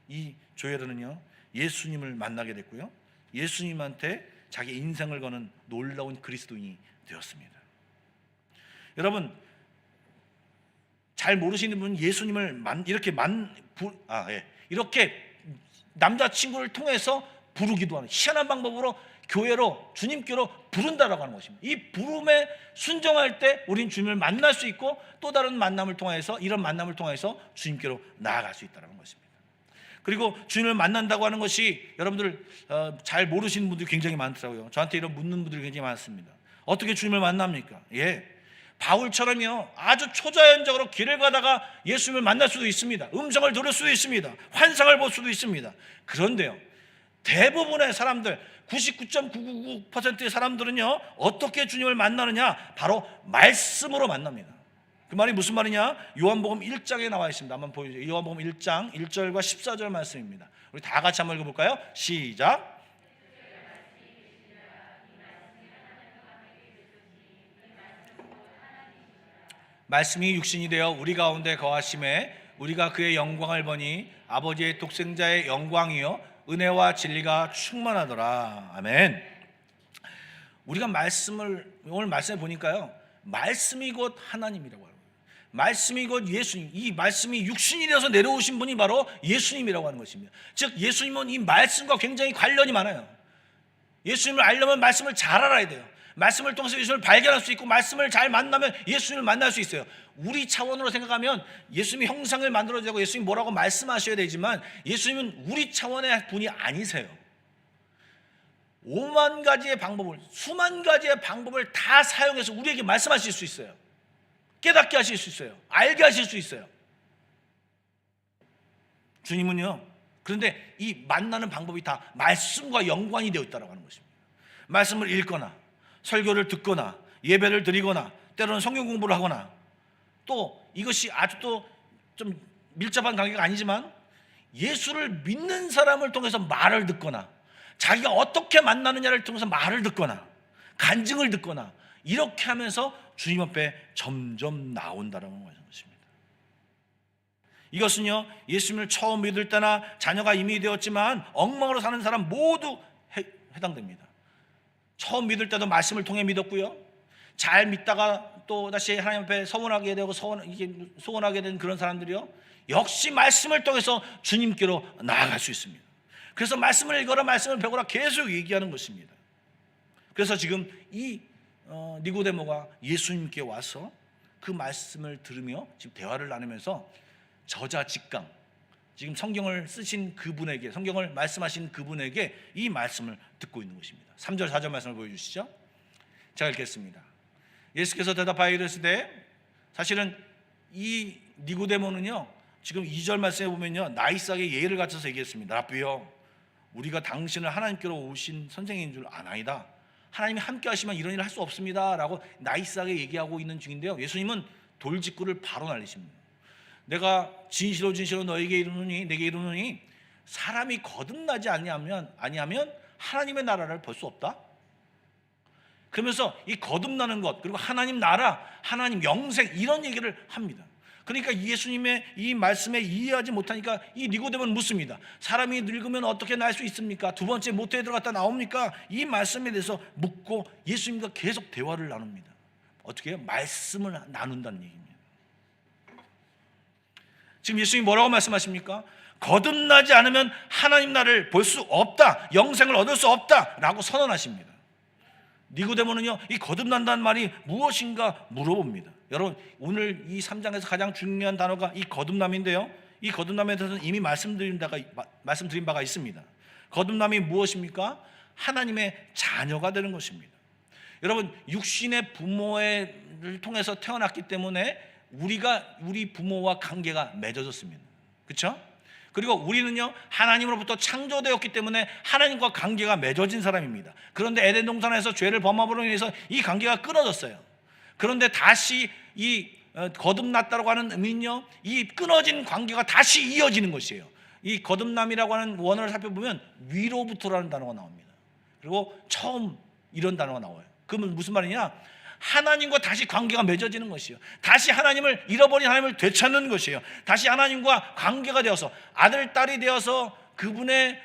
이 조혜련은요, 예수님을 만나게 됐고요, 예수님한테 자기 인생을 거는 놀라운 그리스도인이 되었습니다. 여러분, 잘 모르시는 분은 예수님을 이렇게 남자친구를 통해서 부르기도 하는 희한한 방법으로 교회로, 주님께로 부른다라고 하는 것입니다. 이 부름에 순종할 때 우린 주님을 만날 수 있고 또 다른 만남을 통해서, 이런 만남을 통해서 주님께로 나아갈 수 있다는 것입니다. 그리고 주님을 만난다고 하는 것이 여러분들 잘 모르시는 분들이 굉장히 많더라고요. 저한테 이런 묻는 분들이 굉장히 많습니다. 어떻게 주님을 만납니까? 바울처럼요 아주 초자연적으로 길을 가다가 예수님을 만날 수도 있습니다. 음성을 들을 수도 있습니다. 환상을 볼 수도 있습니다. 그런데요 대부분의 사람들 99.999%의 사람들은요 어떻게 주님을 만나느냐? 바로 말씀으로 만납니다. 그 말이 무슨 말이냐? 요한복음 1장에 나와 있습니다. 한번 보여주세요. 요한복음 1장 1절과 14절 말씀입니다. 우리 다 같이 한번 읽어볼까요? 시작. 말씀이 육신이 되어 우리 가운데 거하심에 우리가 그의 영광을 보니 아버지의 독생자의 영광이요 은혜와 진리가 충만하더라. 아멘. 우리가 말씀을 오늘 말씀에 보니까요 말씀이 곧 하나님이라고 하는 거예요. 말씀이 곧 예수님. 이 말씀이 육신이 되어서 내려오신 분이 바로 예수님이라고 하는 것입니다. 즉 예수님은 이 말씀과 굉장히 관련이 많아요. 예수님을 알려면 말씀을 잘 알아야 돼요. 말씀을 통해서 예수님을 발견할 수 있고 말씀을 잘 만나면 예수님을 만날 수 있어요. 우리 차원으로 생각하면 예수님이 형상을 만들어주고 예수님이 뭐라고 말씀하셔야 되지만 예수님은 우리 차원의 분이 아니세요. 5만 가지의 방법을, 수만 가지의 방법을 다 사용해서 우리에게 말씀하실 수 있어요. 깨닫게 하실 수 있어요. 알게 하실 수 있어요. 주님은요 그런데 이 만나는 방법이 다 말씀과 연관이 되어 있다고 하는 것입니다. 말씀을 읽거나 설교를 듣거나 예배를 드리거나 때로는 성경 공부를 하거나 또 이것이 아주 또 좀 밀접한 관계가 아니지만 예수를 믿는 사람을 통해서 말을 듣거나 자기가 어떻게 만나느냐를 통해서 말을 듣거나 간증을 듣거나 이렇게 하면서 주님 앞에 점점 나온다는 것입니다. 이것은요 예수님을 처음 믿을 때나 자녀가 이미 되었지만 엉망으로 사는 사람 모두 해당됩니다. 처음 믿을 때도 말씀을 통해 믿었고요 잘 믿다가 또 다시 하나님 앞에 서원하게 되고 소원하게 된 그런 사람들이요 역시 말씀을 통해서 주님께로 나아갈 수 있습니다. 그래서 말씀을 읽어라 말씀을 배우라 계속 얘기하는 것입니다. 그래서 지금 이 니고데모가 예수님께 와서 그 말씀을 들으며 지금 대화를 나누면서 저자 직강 지금 성경을 쓰신 그분에게 성경을 말씀하신 그분에게 이 말씀을 듣고 있는 것입니다. 3절 4절 말씀을 보여주시죠. 제가 읽겠습니다. 예수께서 대답하여 이르시되 사실은 이 니고데모는요 지금 2절 말씀에 보면요 나이스하게 예의를 갖춰서 얘기했습니다. 라비요 우리가 당신을 하나님께로 오신 선생인 줄 아나이다. 하나님이 함께 하시면 이런 일을 할 수 없습니다 라고 나이스하게 얘기하고 있는 중인데요 예수님은 돌직구를 바로 날리십니다. 내가 진실로 진실로 너에게 이르노니 내게 이르노니 사람이 거듭나지 아니하면 하나님의 나라를 볼 수 없다. 그러면서 이 거듭나는 것 그리고 하나님 나라 하나님 영생 이런 얘기를 합니다. 그러니까 예수님의 이 말씀에 이해하지 못하니까 이 니고데모는 묻습니다. 사람이 늙으면 어떻게 날 수 있습니까? 두 번째 모태에 들어갔다 나옵니까? 이 말씀에 대해서 묻고 예수님과 계속 대화를 나눕니다. 어떻게 해요? 말씀을 나눈다는 얘기입니다. 지금 예수님이 뭐라고 말씀하십니까? 거듭나지 않으면 하나님 나라를 볼 수 없다, 영생을 얻을 수 없다 라고 선언하십니다. 니고데모는요 이 거듭난다는 말이 무엇인가 물어봅니다. 여러분 오늘 이 3장에서 가장 중요한 단어가 이 거듭남인데요 이 거듭남에 대해서는 이미 말씀드린 바가 있습니다. 거듭남이 무엇입니까? 하나님의 자녀가 되는 것입니다. 여러분 육신의 부모를 통해서 태어났기 때문에 우리 부모와 관계가 맺어졌습니다. 그렇죠? 그리고 우리는요 하나님으로부터 창조되었기 때문에 하나님과 관계가 맺어진 사람입니다. 그런데 에덴 동산에서 죄를 범함으로 인해서 이 관계가 끊어졌어요. 그런데 다시 이 거듭났다고 하는 의미는요 이 끊어진 관계가 다시 이어지는 것이에요. 이 거듭남이라고 하는 원어를 살펴보면 위로부터라는 단어가 나옵니다. 그리고 처음 이런 단어가 나와요. 그러면 무슨 말이냐? 하나님과 다시 관계가 맺어지는 것이에요. 다시 하나님을 잃어버린 하나님을 되찾는 것이에요. 다시 하나님과 관계가 되어서 아들, 딸이 되어서 그분의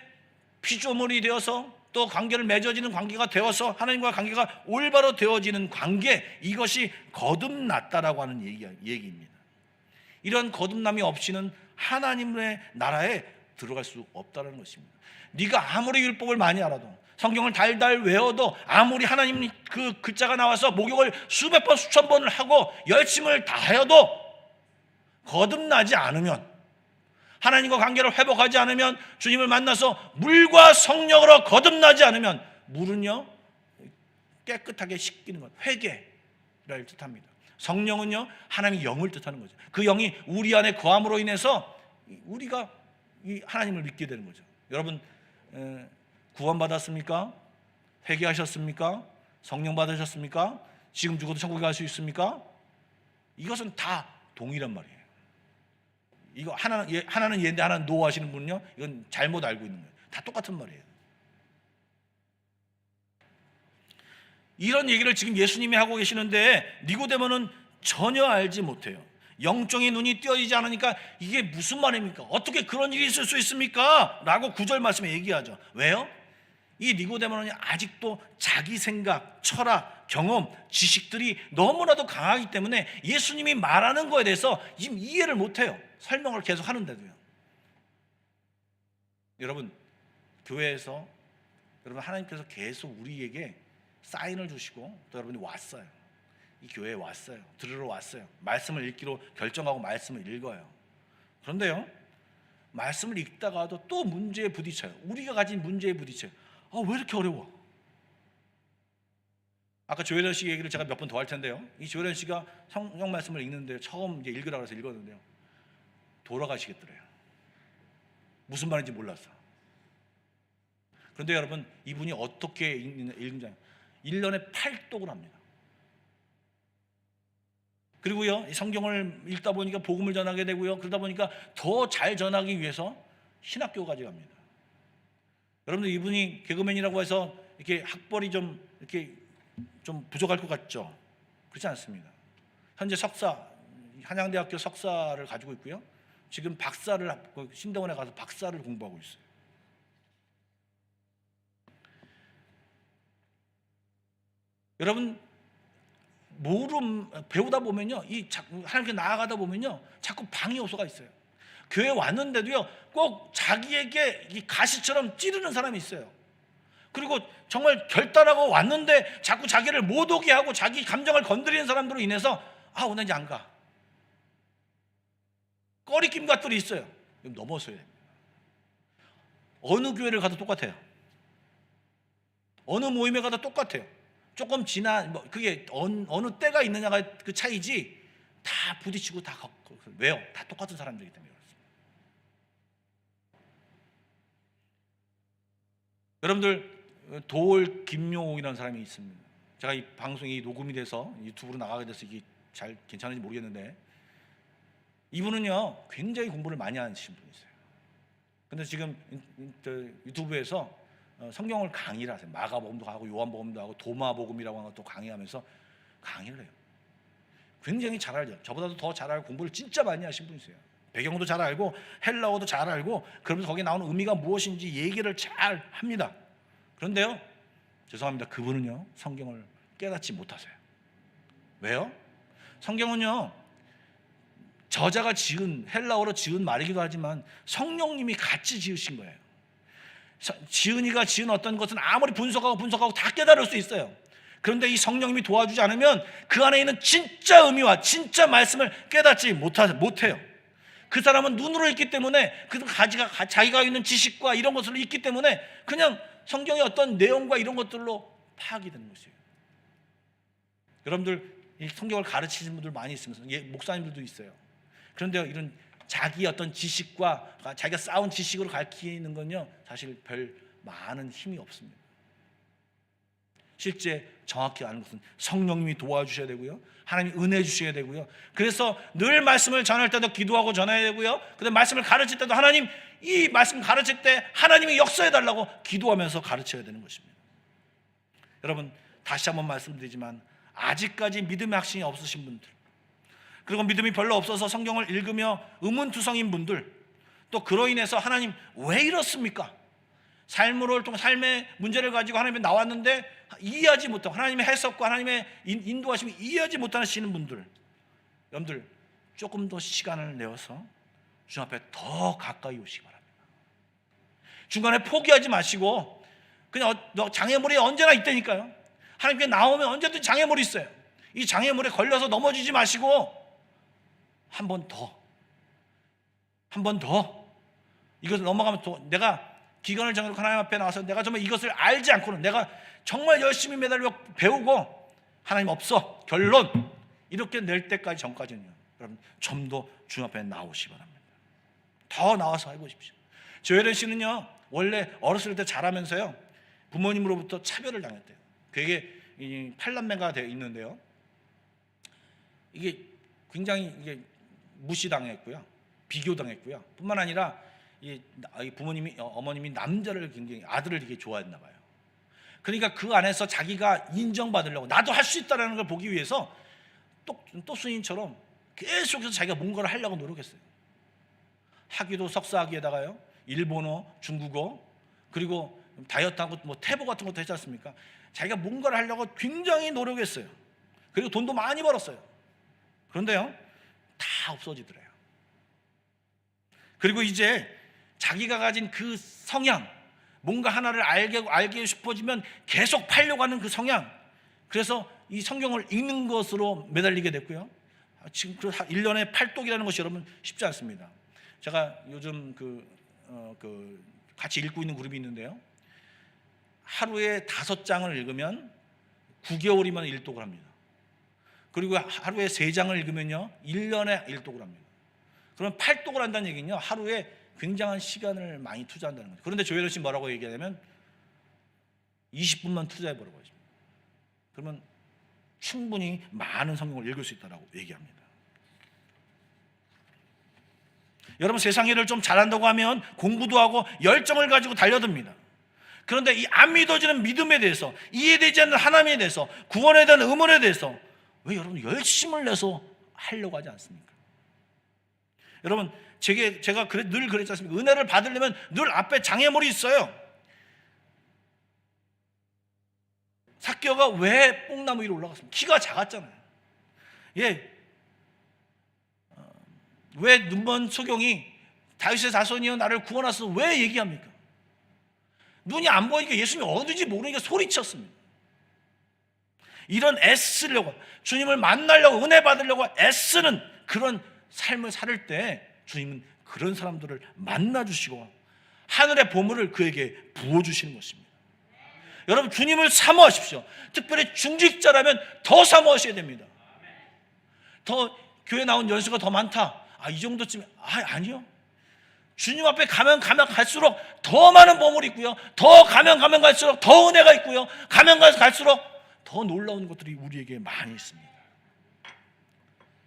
피조물이 되어서 또 관계를 맺어지는 관계가 되어서 하나님과 관계가 올바로 되어지는 관계 이것이 거듭났다라고 하는 얘기입니다. 이런 거듭남이 없이는 하나님의 나라에 들어갈 수 없다는 것입니다. 네가 아무리 율법을 많이 알아도 성경을 달달 외워도 아무리 하나님 그 글자가 나와서 목욕을 수백 번 수천 번을 하고 열심을 다하여도 거듭나지 않으면 하나님과 관계를 회복하지 않으면 주님을 만나서 물과 성령으로 거듭나지 않으면 물은요 깨끗하게 씻기는 것 회개를 뜻합니다. 성령은요, 하나님의 영을 뜻하는 거죠. 그 영이 우리 안에 거함으로 인해서 우리가 이 하나님을 믿게 되는 거죠. 여러분, 구원받았습니까? 회개하셨습니까? 성령 받으셨습니까? 지금 죽어도 천국에 갈 수 있습니까? 이것은 다 동일한 말이에요. 이거 하나는 예인데 하나는 노 하시는 분은요, 이건 잘못 알고 있는 거예요. 다 똑같은 말이에요. 이런 얘기를 지금 예수님이 하고 계시는데 니고데모는 전혀 알지 못해요. 영적인 눈이 띄어지지 않으니까 이게 무슨 말입니까? 어떻게 그런 일이 있을 수 있습니까? 라고 9절 말씀에 얘기하죠. 왜요? 이 니고데모는 아직도 자기 생각, 철학, 경험, 지식들이 너무나도 강하기 때문에 예수님이 말하는 거에 대해서 지금 이해를 못해요. 설명을 계속 하는데도요. 여러분, 교회에서 여러분 하나님께서 계속 우리에게 사인을 주시고 또 여러분이 왔어요. 이 교회에 왔어요. 들으러 왔어요. 말씀을 읽기로 결정하고 말씀을 읽어요. 그런데요, 말씀을 읽다가도 또 문제에 부딪혀요. 우리가 가진 문제에 부딪혀요. 왜 이렇게 어려워? 아까 조혜련 씨 얘기를 제가 몇 번 더 할 텐데요. 이 조혜련 씨가 성경 말씀을 읽는데 처음 이제 읽으라고 해서 읽었는데요. 돌아가시겠더래요. 무슨 말인지 몰랐어. 그런데 여러분, 이분이 어떻게 읽는지 1년에 8독을 합니다. 그리고요, 이 성경을 읽다 보니까 복음을 전하게 되고요. 그러다 보니까 더 잘 전하기 위해서 신학교까지 갑니다. 여러분들, 이분이 개그맨이라고 해서 이렇게 학벌이 좀 이렇게 좀 부족할 것 같죠? 그렇지 않습니다. 현재 석사, 한양대학교 석사를 가지고 있고요. 지금 박사를 신대원에 가서 박사를 공부하고 있어요. 여러분, 배우다 보면요, 하나님께 나아가다 보면요, 자꾸 방해 요소가 있어요. 교회 왔는데도요, 꼭 자기에게 이 가시처럼 찌르는 사람이 있어요. 그리고 정말 결단하고 왔는데 자꾸 자기를 못 오게 하고 자기 감정을 건드리는 사람들로 인해서 오늘 이제 안 가. 꺼리낌 것들이 있어요. 넘어서야 됩니다. 어느 교회를 가도 똑같아요. 어느 모임에 가도 똑같아요. 조금 지난 그게 어느 때가 있느냐가 그 차이지, 다 부딪히고 다 왜요? 다 똑같은 사람들이기 때문에 그렇습니다. 여러분들, 도올 김용옥이라는 사람이 있습니다. 제가 이 방송이 녹음이 돼서 유튜브로 나가게 돼서 이게 잘 괜찮은지 모르겠는데, 이분은요 굉장히 공부를 많이 하신 분이세요. 근데 지금 유튜브에서 성경을 강의를 하세요. 마가복음도 하고 요한복음도 하고 도마복음이라고 하는 것도 강의하면서 강의를 해요. 굉장히 잘 알죠. 저보다도 더 잘 알고 공부를 진짜 많이 하신 분이세요. 배경도 잘 알고 헬라어도 잘 알고, 그러면서 거기에 나오는 의미가 무엇인지 얘기를 잘 합니다. 그런데요, 죄송합니다, 그분은요 성경을 깨닫지 못하세요. 왜요? 성경은요 저자가 지은, 헬라어로 지은 말이기도 하지만 성령님이 같이 지으신 거예요. 지은이가 지은 어떤 것은 아무리 분석하고 다 깨달을 수 있어요. 그런데 이 성령님이 도와주지 않으면 그 안에 있는 진짜 의미와 진짜 말씀을 깨닫지 못해요. 그 사람은 눈으로 읽기 때문에, 자기가 있는 지식과 이런 것으로 읽기 때문에 그냥 성경의 어떤 내용과 이런 것들로 파악이 되는 것이에요. 여러분들, 이 성경을 가르치는 분들 많이 있으면서 목사님들도 있어요. 그런데 이런 자기 어떤 지식과 자기가 쌓은 지식으로 가르치는 건요 사실 별 많은 힘이 없습니다. 실제 정확히 아는 것은 성령님이 도와주셔야 되고요, 하나님이 은혜 주셔야 되고요. 그래서 늘 말씀을 전할 때도 기도하고 전해야 되고요, 그다음 말씀을 가르칠 때도 하나님, 이 말씀 가르칠 때 하나님이 역사해 달라고 기도하면서 가르쳐야 되는 것입니다. 여러분, 다시 한번 말씀드리지만 아직까지 믿음의 확신이 없으신 분들, 그리고 믿음이 별로 없어서 성경을 읽으며 의문투성인 분들, 또 그로 인해서 하나님 왜 이렇습니까? 삶의 문제를 가지고 하나님이 나왔는데 이해하지 못하고, 하나님의 해석과 하나님의 인도하심이 이해하지 못하시는 분들, 여러분들 조금 더 시간을 내어서 주님 앞에 더 가까이 오시기 바랍니다. 중간에 포기하지 마시고, 그냥 장애물이 언제나 있다니까요. 하나님께 나오면 언제든 장애물이 있어요. 이 장애물에 걸려서 넘어지지 마시고 한 번 더 이것을 넘어가면 또 내가 기간을 정해놓고 하나님 앞에 나와서 내가 정말 이것을 알지 않고는, 내가 정말 열심히 매달려 배우고 하나님 없어, 결론, 이렇게 낼 때까지 전까지는요, 여러분 좀 더 주님 앞에 나오시기 바랍니다. 더 나와서 해보십시오. 조혜련 씨는요, 원래 어렸을 때 자라면서요, 부모님으로부터 차별을 당했대요. 그게 팔남매가 되어 있는데요, 이게 굉장히 무시당했고요, 비교당했고요. 뿐만 아니라 이 부모님이, 어머님이 남자를 굉장히, 아들을 되게 좋아했나 봐요. 그러니까 그 안에서 자기가 인정받으려고, 나도 할 수 있다는 걸 보기 위해서 또순이처럼 계속해서 자기가 뭔가를 하려고 노력했어요. 학위도 석사학위에다가요, 일본어, 중국어, 그리고 다이어트하고 뭐 태보 같은 것도 했지 않습니까? 자기가 뭔가를 하려고 굉장히 노력했어요. 그리고 돈도 많이 벌었어요. 그런데요, 다 없어지더래요. 그리고 이제 자기가 가진 그 성향, 뭔가 하나를 알게 싶어지면 계속 팔려고 하는 그 성향, 그래서 이 성경을 읽는 것으로 매달리게 됐고요. 지금 1년에 8독이라는 것이 여러분 쉽지 않습니다. 제가 요즘 같이 읽고 있는 그룹이 있는데요, 하루에 5장을 읽으면 9개월이면 1독을 합니다. 그리고 하루에 3장을 읽으면요, 1년에 1독을 합니다. 그러면 8독을 한다는 얘기는요, 하루에 굉장한 시간을 많이 투자한다는 거죠. 그런데 조혜련 씨 뭐라고 얘기하냐면 20분만 투자해보라고 하십니다. 그러면 충분히 많은 성경을 읽을 수 있다고 얘기합니다. 여러분, 세상 일을 좀 잘한다고 하면 공부도 하고 열정을 가지고 달려듭니다. 그런데 이 안 믿어지는 믿음에 대해서, 이해되지 않는 하나님에 대해서, 구원에 대한 의문에 대해서 왜 여러분 열심을 내서 하려고 하지 않습니까? 여러분, 제가 늘 그랬지 않습니까? 은혜를 받으려면 늘 앞에 장애물이 있어요. 삭개오가 왜 뽕나무 위로 올라갔습니까? 키가 작았잖아요. 왜 눈먼 소경이 다윗의 자손이여 나를 구원하소서 왜 얘기합니까? 눈이 안 보이니까 예수님이 어딘지 모르니까 소리쳤습니다. 이런 애쓰려고, 주님을 만나려고, 은혜 받으려고 애쓰는 그런 삶을 살 때 주님은 그런 사람들을 만나주시고 하늘의 보물을 그에게 부어주시는 것입니다. 여러분, 주님을 사모하십시오. 특별히 중직자라면 더 사모하셔야 됩니다. 더 교회 나온 연수가 더 많다, 이 정도쯤, 아니요. 주님 앞에 가면 갈수록 더 많은 보물이 있고요, 더 가면 갈수록 더 은혜가 있고요, 가면 갈수록 더 놀라운 것들이 우리에게 많이 있습니다.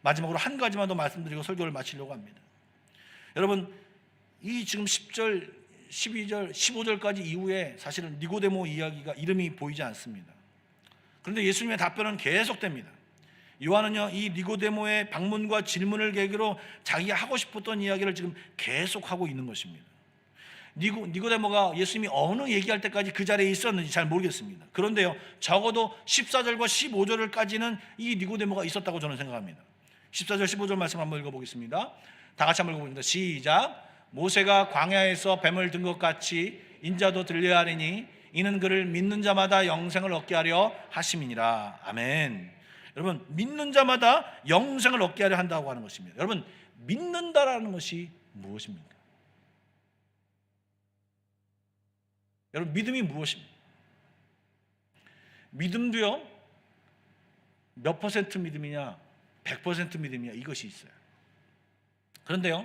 마지막으로 한 가지만 더 말씀드리고 설교를 마치려고 합니다. 여러분, 이 지금 10절, 12절, 15절까지 이후에 사실은 니고데모 이야기가 이름이 보이지 않습니다. 그런데 예수님의 답변은 계속됩니다. 요한은요, 이 니고데모의 방문과 질문을 계기로 자기가 하고 싶었던 이야기를 지금 계속하고 있는 것입니다. 니고데모가 예수님이 어느 얘기할 때까지 그 자리에 있었는지 잘 모르겠습니다. 그런데요, 적어도 14절과 15절까지는 이 니고데모가 있었다고 저는 생각합니다. 14절 15절 말씀 한번 읽어보겠습니다. 다 같이 한번 읽어보겠습니다. 시작. 모세가 광야에서 뱀을 든 것 같이 인자도 들려야 하리니 이는 그를 믿는 자마다 영생을 얻게 하려 하심이니라. 아멘. 여러분, 믿는 자마다 영생을 얻게 하려 한다고 하는 것입니다. 여러분, 믿는다라는 것이 무엇입니까? 여러분, 믿음이 무엇입니까? 믿음도요, 몇 퍼센트 믿음이냐, 100% 믿음이냐, 이것이 있어요. 그런데요,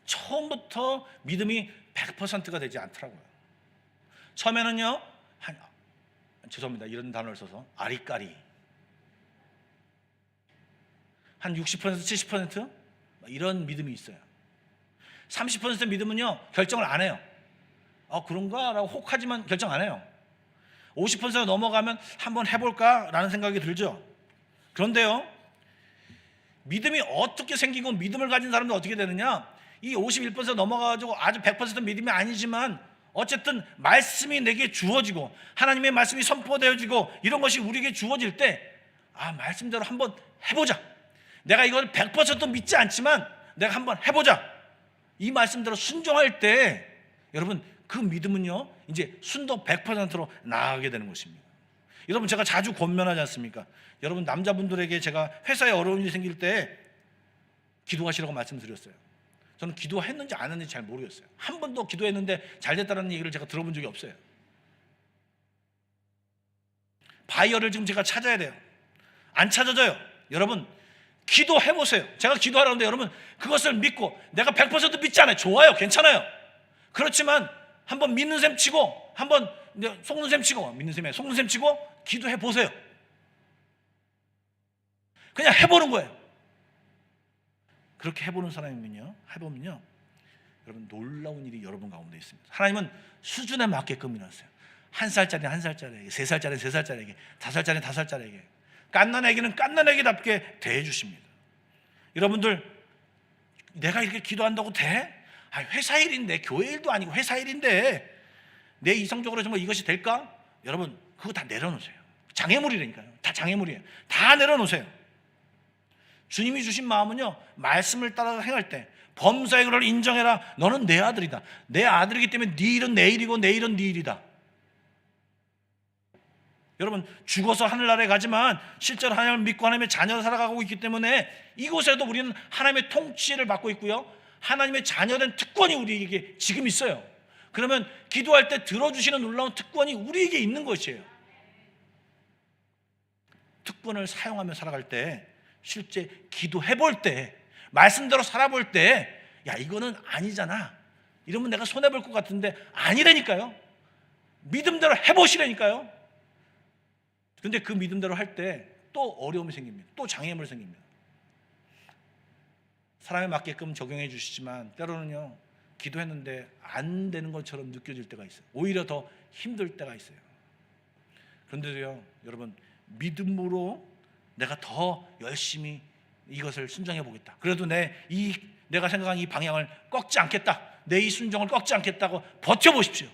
처음부터 믿음이 100%가 되지 않더라고요. 처음에는요, 죄송합니다, 이런 단어를 써서 아리까리, 한 60%, 70% 이런 믿음이 있어요. 30% 믿음은요, 결정을 안 해요. 그런가? 라고 혹하지만 결정 안 해요. 50% 넘어가면 한번 해볼까? 라는 생각이 들죠. 그런데요, 믿음이 어떻게 생기고 믿음을 가진 사람도 어떻게 되느냐, 이 51% 넘어가가지고 아주 100% 믿음이 아니지만 어쨌든 말씀이 내게 주어지고 하나님의 말씀이 선포되어지고 이런 것이 우리에게 주어질 때, 말씀대로 한번 해보자, 내가 이걸 100% 믿지 않지만 내가 한번 해보자, 이 말씀대로 순종할 때 여러분, 그 믿음은요, 이제 순도 100%로 나아가게 되는 것입니다. 여러분, 제가 자주 권면하지 않습니까? 여러분, 남자분들에게 제가 회사에 어려운 일이 생길 때 기도하시라고 말씀드렸어요. 저는 기도했는지 안 했는지 잘 모르겠어요. 한 번도 기도했는데 잘 됐다는 얘기를 제가 들어본 적이 없어요. 바이어를 지금 제가 찾아야 돼요. 안 찾아져요. 여러분, 기도해 보세요. 제가 기도하라는데 여러분 그것을 믿고, 내가 100% 믿지 않아요. 좋아요, 괜찮아요. 그렇지만 한번 믿는 셈 치고, 한번 속는 셈 치고, 믿는 셈에 속는 셈 치고 기도해 보세요. 그냥 해보는 거예요. 그렇게 해보는 사람이면요, 해보면요, 여러분 놀라운 일이 여러분 가운데 있습니다. 하나님은 수준에 맞게끔 일하세요. 1살짜리는 1살짜리에게, 3살짜리는 3살짜리에게, 5살짜리는 5살짜리에게, 갓난 애기는 갓난 애기답게 대해 주십니다. 여러분들, 내가 이렇게 기도한다고 돼? 회사 일인데, 교회 일도 아니고 회사 일인데 내 이성적으로 정말 이것이 될까? 여러분 그거 다 내려놓으세요. 장애물이라니까요. 다 장애물이에요. 다 내려놓으세요. 주님이 주신 마음은요, 말씀을 따라 행할 때 범사의 그를 인정해라. 너는 내 아들이다. 내 아들이기 때문에 네 일은 내 일이고 내 일은 네 일이다. 여러분, 죽어서 하늘나라에 가지만 실제로 하나님을 믿고 하나님의 자녀로 살아가고 있기 때문에 이곳에도 우리는 하나님의 통치를 받고 있고요, 하나님의 자녀된 특권이 우리에게 지금 있어요. 그러면 기도할 때 들어주시는 놀라운 특권이 우리에게 있는 것이에요. 특권을 사용하며 살아갈 때, 실제 기도해 볼 때, 말씀대로 살아볼 때, 야 이거는 아니잖아, 이러면 내가 손해볼 것 같은데 아니라니까요. 믿음대로 해보시라니까요. 근데 그 믿음대로 할 때 또 어려움이 생깁니다. 또 장애물이 생깁니다. 사람에 맞게끔 적용해 주시지만 때로는요, 기도했는데 안 되는 것처럼 느껴질 때가 있어요. 오히려 더 힘들 때가 있어요. 그런데도요, 여러분, 믿음으로 내가 더 열심히 이것을 순종해 보겠다. 그래도 내가 생각한 이 방향을 꺾지 않겠다. 내 이 순종을 꺾지 않겠다고 버텨보십시오.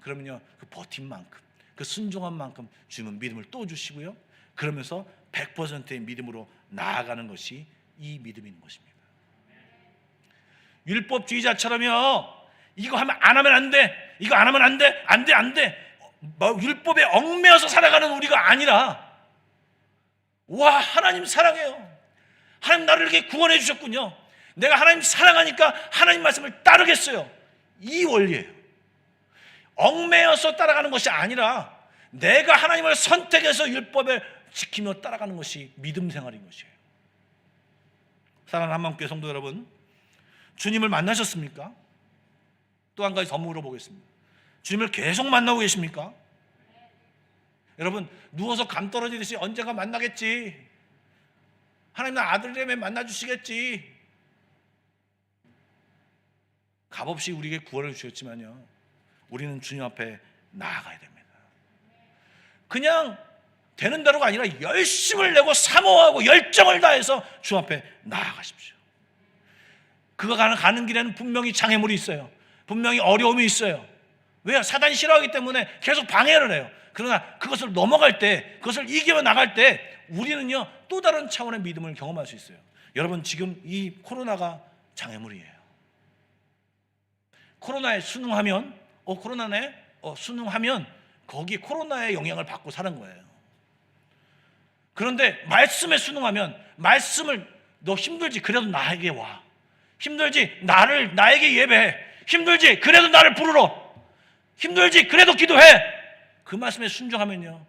그러면요, 그 버틴 만큼, 그 순종한 만큼 주님은 믿음을 또 주시고요, 그러면서 100%의 믿음으로 나아가는 것이 이 믿음인 것입니다. 율법주의자처럼요, 이거 안 하면 안 돼, 이거 안 하면 안 돼, 안 돼, 율법에 얽매여서 살아가는 우리가 아니라, 와, 하나님 사랑해요. 하나님 나를 이렇게 구원해 주셨군요. 내가 하나님 사랑하니까 하나님 말씀을 따르겠어요. 이 원리예요. 얽매여서 따라가는 것이 아니라 내가 하나님을 선택해서 율법에 지키며 따라가는 것이 믿음 생활인 것이에요. 사랑하는 한마음교회 성도 여러분, 주님을 만나셨습니까? 또 한 가지 더 물어보겠습니다. 주님을 계속 만나고 계십니까? 여러분, 누워서 감 떨어지듯이 언젠가 만나겠지, 하나님 나 아들이라면 만나주시겠지, 값없이 우리에게 구원을 주셨지만요, 우리는 주님 앞에 나아가야 됩니다. 그냥 되는 대로가 아니라 열심을 내고 사모하고 열정을 다해서 주 앞에 나아가십시오. 그가 가는 길에는 분명히 장애물이 있어요. 분명히 어려움이 있어요. 왜요? 사단이 싫어하기 때문에 계속 방해를 해요. 그러나 그것을 넘어갈 때, 그것을 이겨 나갈 때 우리는요, 또 다른 차원의 믿음을 경험할 수 있어요. 여러분, 지금 이 코로나가 장애물이에요. 코로나에 순응하면 순응하면 거기 코로나의 영향을 받고 사는 거예요. 그런데 말씀에 순응하면, 말씀을 너 힘들지? 그래도 나에게 와. 힘들지? 나에게 예배해. 힘들지? 그래도 나를 부르러. 힘들지? 그래도 기도해. 그 말씀에 순종하면요,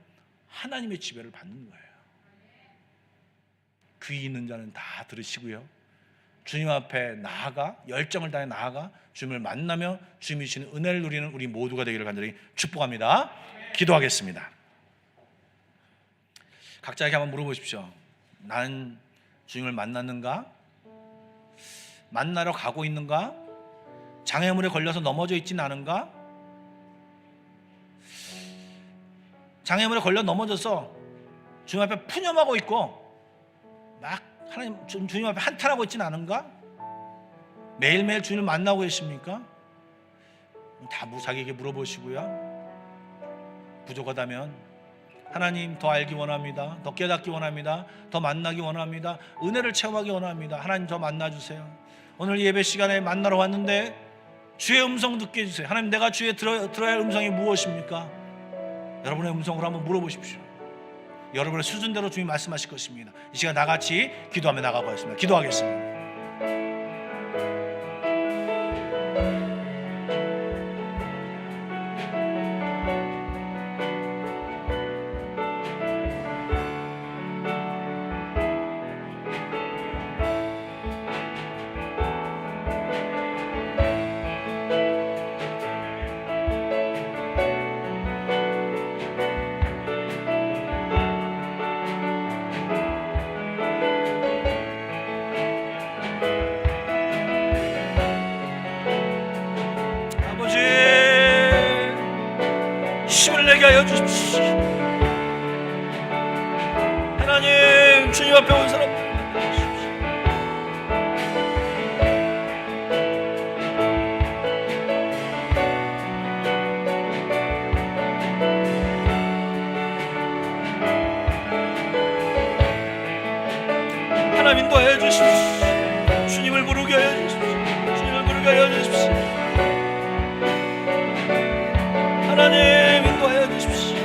하나님의 지배를 받는 거예요. 귀 있는 자는 다 들으시고요, 주님 앞에 나아가 열정을 다해 나아가 주님을 만나며 주님이 주시는 은혜를 누리는 우리 모두가 되기를 간절히 축복합니다. 기도하겠습니다. 각자에게 한번 물어보십시오. 나는 주님을 만났는가? 만나러 가고 있는가? 장애물에 걸려서 넘어져 있지는 않은가? 장애물에 걸려 넘어져서 주님 앞에 푸념하고 있고 막 하나님 주님 앞에 한탄하고 있지는 않은가? 매일매일 주님을 만나고 계십니까? 다 무사하게 물어보시고요, 부족하다면 하나님 더 알기 원합니다, 더 깨닫기 원합니다, 더 만나기 원합니다, 은혜를 체험하기 원합니다. 하나님 더 만나주세요. 오늘 예배 시간에 만나러 왔는데 주의 음성 듣게 해주세요. 하나님, 내가 주의 들어야 할 음성이 무엇입니까? 여러분의 음성으로 한번 물어보십시오. 여러분의 수준대로 주님이 말씀하실 것입니다. 이 시간 나같이 기도하며 나가보겠습니다. 기도하겠습니다. 되게 하여 주십시오. 하나님, 주님 앞에 온 사람 하나님 인도하여 주십시오. 주님을 부르게 하여 주십시오. 주님을 부르게 하여 주십시오. 하나님 인도하여 주십시오.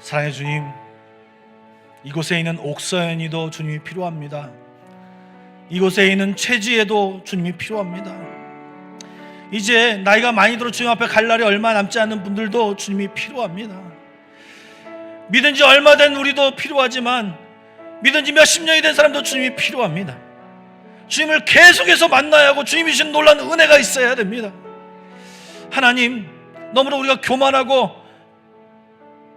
사랑의 주님, 이곳에 있는 옥서연이도 주님이 필요합니다. 이곳에 있는 최지혜도 주님이 필요합니다. 이제 나이가 많이 들어 주님 앞에 갈 날이 얼마 남지 않은 분들도 주님이 필요합니다. 믿은 지 얼마 된 우리도 필요하지만 믿은 지 몇십 년이 된 사람도 주님이 필요합니다. 주님을 계속해서 만나야 하고 주님이 주신 놀라운 은혜가 있어야 됩니다. 하나님, 너무나 우리가 교만하고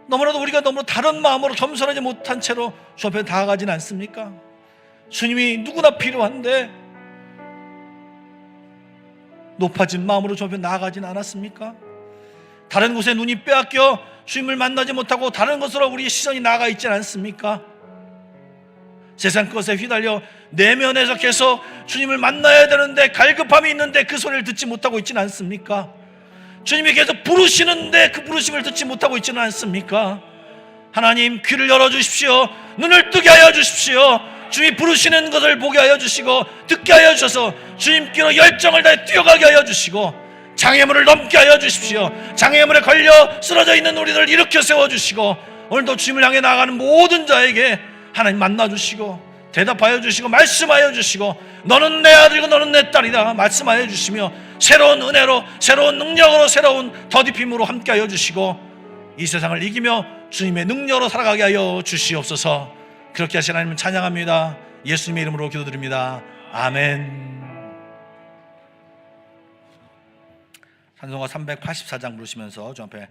너무나도 우리가 너무 다른 마음으로 겸손하지 못한 채로 주 앞에 다가가진 않습니까? 주님이 누구나 필요한데 높아진 마음으로 주 앞에 나아가진 않았습니까? 다른 곳에 눈이 빼앗겨 주님을 만나지 못하고 다른 것으로 우리의 시선이 나가 있지 않습니까? 세상 것에 휘달려 내면에서 계속 주님을 만나야 되는데 갈급함이 있는데 그 소리를 듣지 못하고 있지는 않습니까? 주님이 계속 부르시는데 그 부르심을 듣지 못하고 있지는 않습니까? 하나님, 귀를 열어주십시오. 눈을 뜨게 하여 주십시오. 주님이 부르시는 것을 보게 하여 주시고 듣게 하여 주셔서 주님께로 열정을 다해 뛰어가게 하여 주시고 장애물을 넘게 하여 주십시오. 장애물에 걸려 쓰러져 있는 우리들을 일으켜 세워주시고 오늘도 주님을 향해 나아가는 모든 자에게 하나님 만나주시고 대답하여 주시고 말씀하여 주시고 너는 내 아들이고 너는 내 딸이다 말씀하여 주시며 새로운 은혜로 새로운 능력으로 새로운 더딥힘으로 함께하여 주시고 이 세상을 이기며 주님의 능력으로 살아가게 하여 주시옵소서. 그렇게 하신 하나님을 찬양합니다. 예수님의 이름으로 기도드립니다. 아멘. 찬송가 384장 부르시면서 주 앞에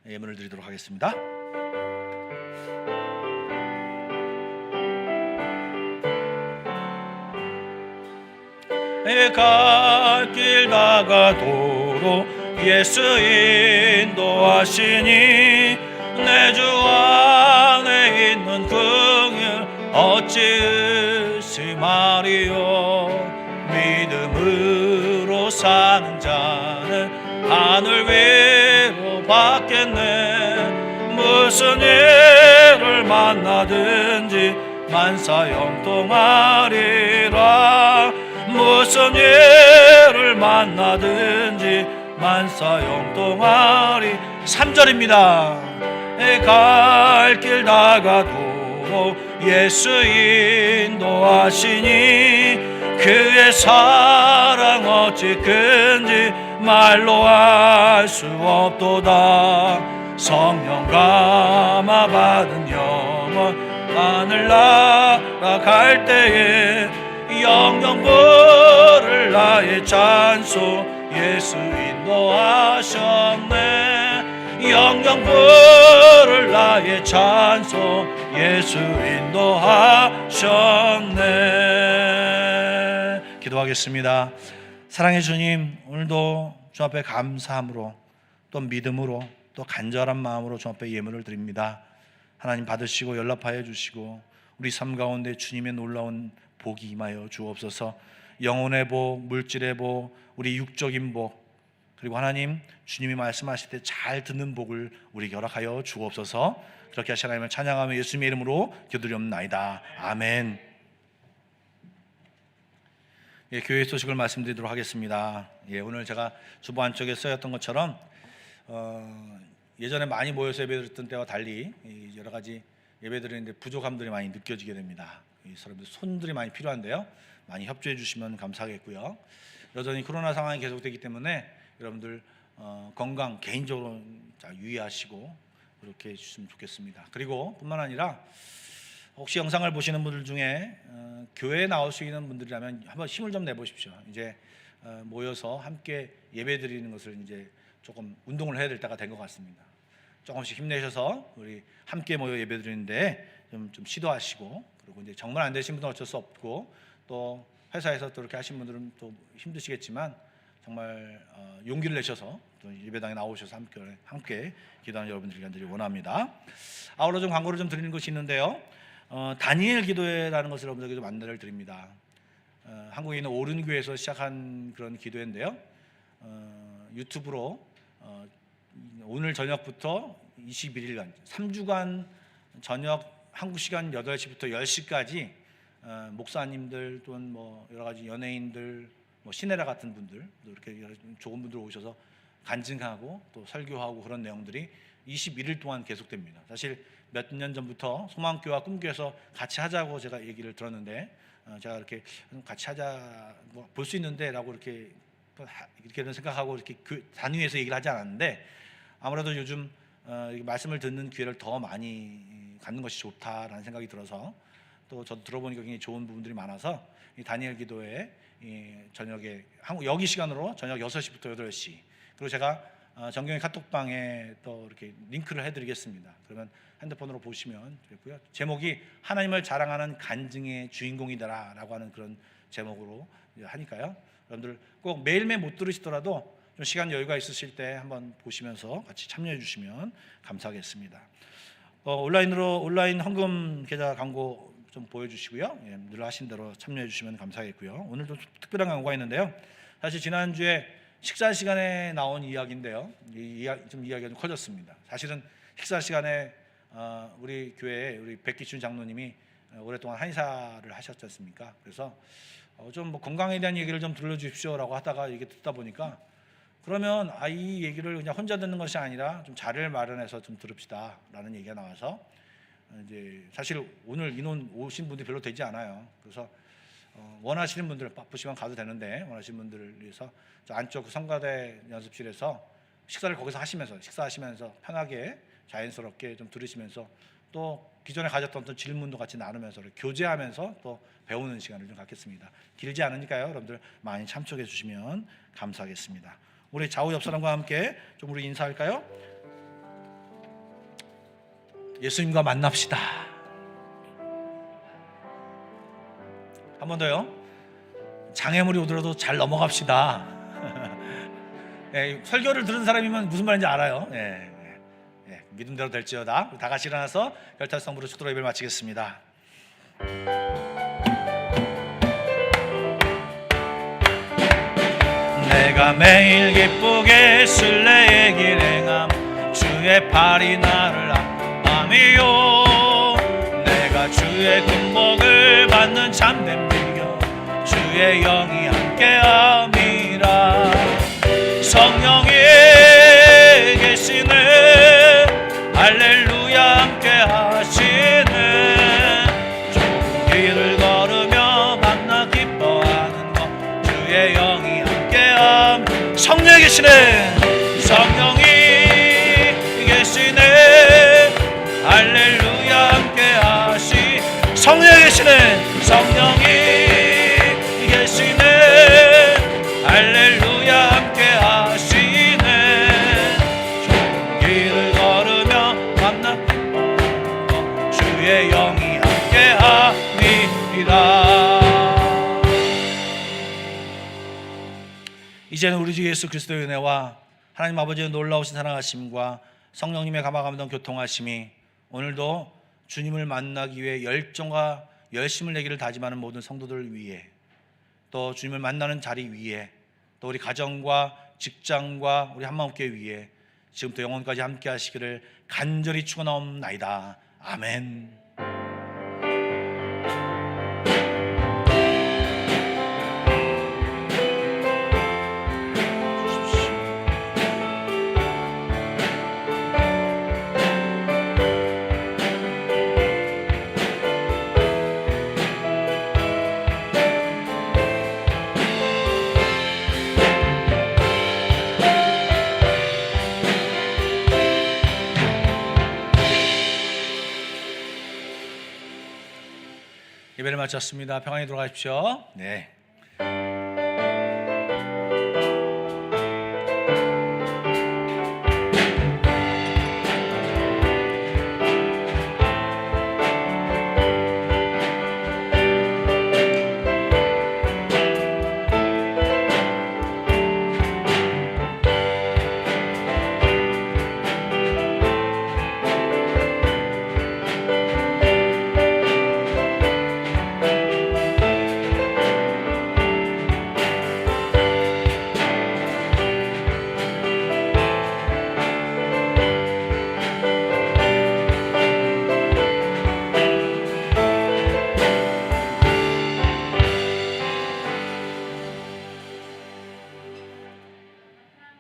예물을 드리도록 하겠습니다. 갈 길 다가도록 예수 인도하시니 내 주 안에 있는 긍휼 어찌 의심하리요. 믿음으로 사는 자는 하늘 위로 받겠네. 무슨 일을 만나든지 만사 형통하리라. 무슨 일을 만나든지 만사 형통하리. 3절입니다. 갈 길 다가도록 예수 인도하시니 그의 사랑 어찌 큰지 말로 알 수 없도다. 성령 감화 받은 영혼 하늘 날아갈 때에 영영 부를 나의 찬송 예수 인도하셨네. 영영 부를 나의 찬송 예수 인도하셨네. 기도하겠습니다. 사랑의 주님, 오늘도 주 앞에 감사함으로 또 믿음으로 또 간절한 마음으로 주 앞에 예물을 드립니다. 하나님 받으시고 연락하여 주시고 우리 삶 가운데 주님의 놀라운 복이 임하여 주옵소서. 영혼의 복, 물질의 복, 우리 육적인 복, 그리고 하나님 주님이 말씀하실 때 잘 듣는 복을 우리에게 허락하여 주옵소서. 그렇게 하시 하나님을 찬양하며 예수님의 이름으로 기도드리옵나이다. 아멘. 예, 교회 소식을 말씀드리도록 하겠습니다. 예, 오늘 제가 주보 안쪽에 써였던 것처럼 예전에 많이 모여서 예배드렸던 때와 달리 여러 가지 예배드리는데 부족함들이 많이 느껴지게 됩니다. 여러분들 손들이 많이 필요한데요. 많이 협조해 주시면 감사하겠고요. 여전히 코로나 상황이 계속되기 때문에 여러분들 건강 개인적으로 잘 유의하시고 그렇게 해주시면 좋겠습니다. 그리고 뿐만 아니라 혹시 영상을 보시는 분들 중에 교회에 나올 수 있는 분들이라면 한번 힘을 좀 내보십시오. 이제 모여서 함께 예배드리는 것을 이제 조금 운동을 해야 될 때가 된 것 같습니다. 조금씩 힘내셔서 우리 함께 모여 예배드리는데 좀 시도하시고, 그리고 이제 정말 안 되신 분은 어쩔 수 없고, 또 회사에서 또 이렇게 하신 분들은 또 힘드시겠지만 정말 용기를 내셔서 또 예배당에 나오셔서 함께 기도하는 여러분들이 간절히 원합니다. 아울러 좀 광고를 좀 드리는 것이 있는데요. 다니엘 기도회라는 것을 여러분들에게 좀 안내를 드립니다. 한국에 있는 오른교회에서 시작한 그런 기도회인데요. 유튜브로 오늘 저녁부터 21일간 3주간 저녁 한국 시간 8시부터 10시까지 목사님들 또는 뭐 여러 가지 연예인들, 뭐 시네라 같은 분들, 또 이렇게 좋은 분들 오셔서 간증하고 또 설교하고 그런 내용들이 21일 동안 계속됩니다. 사실 몇 년 전부터 소망교회와 꿈교회에서 같이 하자고 제가 얘기를 들었는데, 제가 이렇게 같이 하자 뭐 볼 수 있는데라고 이렇게 생각하고 이렇게 단위에서 얘기를 하지 않았는데, 아무래도 요즘 말씀을 듣는 기회를 더 많이 갖는 것이 좋다라는 생각이 들어서, 또 저도 들어보니까 굉장히 좋은 부분들이 많아서 이 다니엘 기도회 저녁에 한국 여기 시간으로 저녁 6시부터 8시, 그리고 제가 정경의 카톡방에 또 이렇게 링크를 해드리겠습니다. 그러면 핸드폰으로 보시면 되고요. 제목이 하나님을 자랑하는 간증의 주인공이다라고 하는 그런 제목으로 하니까요. 여러분들 꼭 매일매일 못 들으시더라도 좀 시간 여유가 있으실 때 한번 보시면서 같이 참여해 주시면 감사하겠습니다. 온라인 헌금 계좌 광고 좀 보여주시고요. 늘 하신 대로 참여해 주시면 감사하겠고요. 오늘도 특별한 광고가 있는데요. 사실 지난주에 식사 시간에 나온 이야기인데요. 이야기가 좀 커졌습니다. 사실은 식사 시간에 우리 교회에 우리 백기춘 장로님이 오랫동안 한의사를 하셨지 않습니까? 그래서 좀 뭐 건강에 대한 얘기를 좀 들려주십시오라고 하다가 이게 듣다 보니까, 그러면 이 얘기를 그냥 혼자 듣는 것이 아니라 좀 자리를 마련해서 좀 들읍시다라는 얘기가 나와서, 이제 사실 오늘 인원 오신 분들이 별로 되지 않아요. 그래서 원하시는 분들 바쁘시면 가도 되는데, 원하시는 분들을 위해서 저 안쪽 성가대 연습실에서 식사를 거기서 식사하시면서 편하게 자연스럽게 좀 들으시면서, 또 기존에 가졌던 어떤 질문도 같이 나누면서 교제하면서 또 배우는 시간을 좀 갖겠습니다. 길지 않으니까요. 여러분들 많이 참석해 주시면 감사하겠습니다. 우리 좌우 옆 사람과 함께 좀 우리 인사할까요? 예수님과 만납시다. 한 번 더요. 장애물이 오더라도 잘 넘어갑시다. 설교를 들은 사람이면 무슨 말인지 알아요. 믿음대로 될지어다. 다 같이 일어나서 별탈성부로 축도로 예배를 마치겠습니다. 내가 매일 기쁘게 순례의 길 행함, 주의 팔이 나를 안함이요. 내가 주의 군복을 받는 참된 비결, 주의 영이 함께함이라. 성령이 계시네, 할렐루야 함께 하시네. 좁은 길을 걸으며 만나 기뻐하는 것, 주의 영이 함께함. 성령이 계시네, 성령이 계시네, 할렐루야 함께 하시. 성령이 계시네, 성령이 계시네, 할렐루야 함께 하시네. 좁은 길을 걸으며 만나 기뻐하는 주의 영이 함께 함이라. 이제는 우리 주 예수 그리스도의 은혜와 하나님 아버지의 놀라우신 사랑하심과 성령님의 감화감동 교통하심이 오늘도 주님을 만나기 위해 열정과 열심을 내기를 다짐하는 모든 성도들을 위해, 또 주님을 만나는 자리 위에, 또 우리 가정과 직장과 우리 한마음교회 위에 지금부터 영원까지 함께 하시기를 간절히 축원하옵나이다. 아멘. 예배를 마쳤습니다. 평안히 돌아가십시오. 네.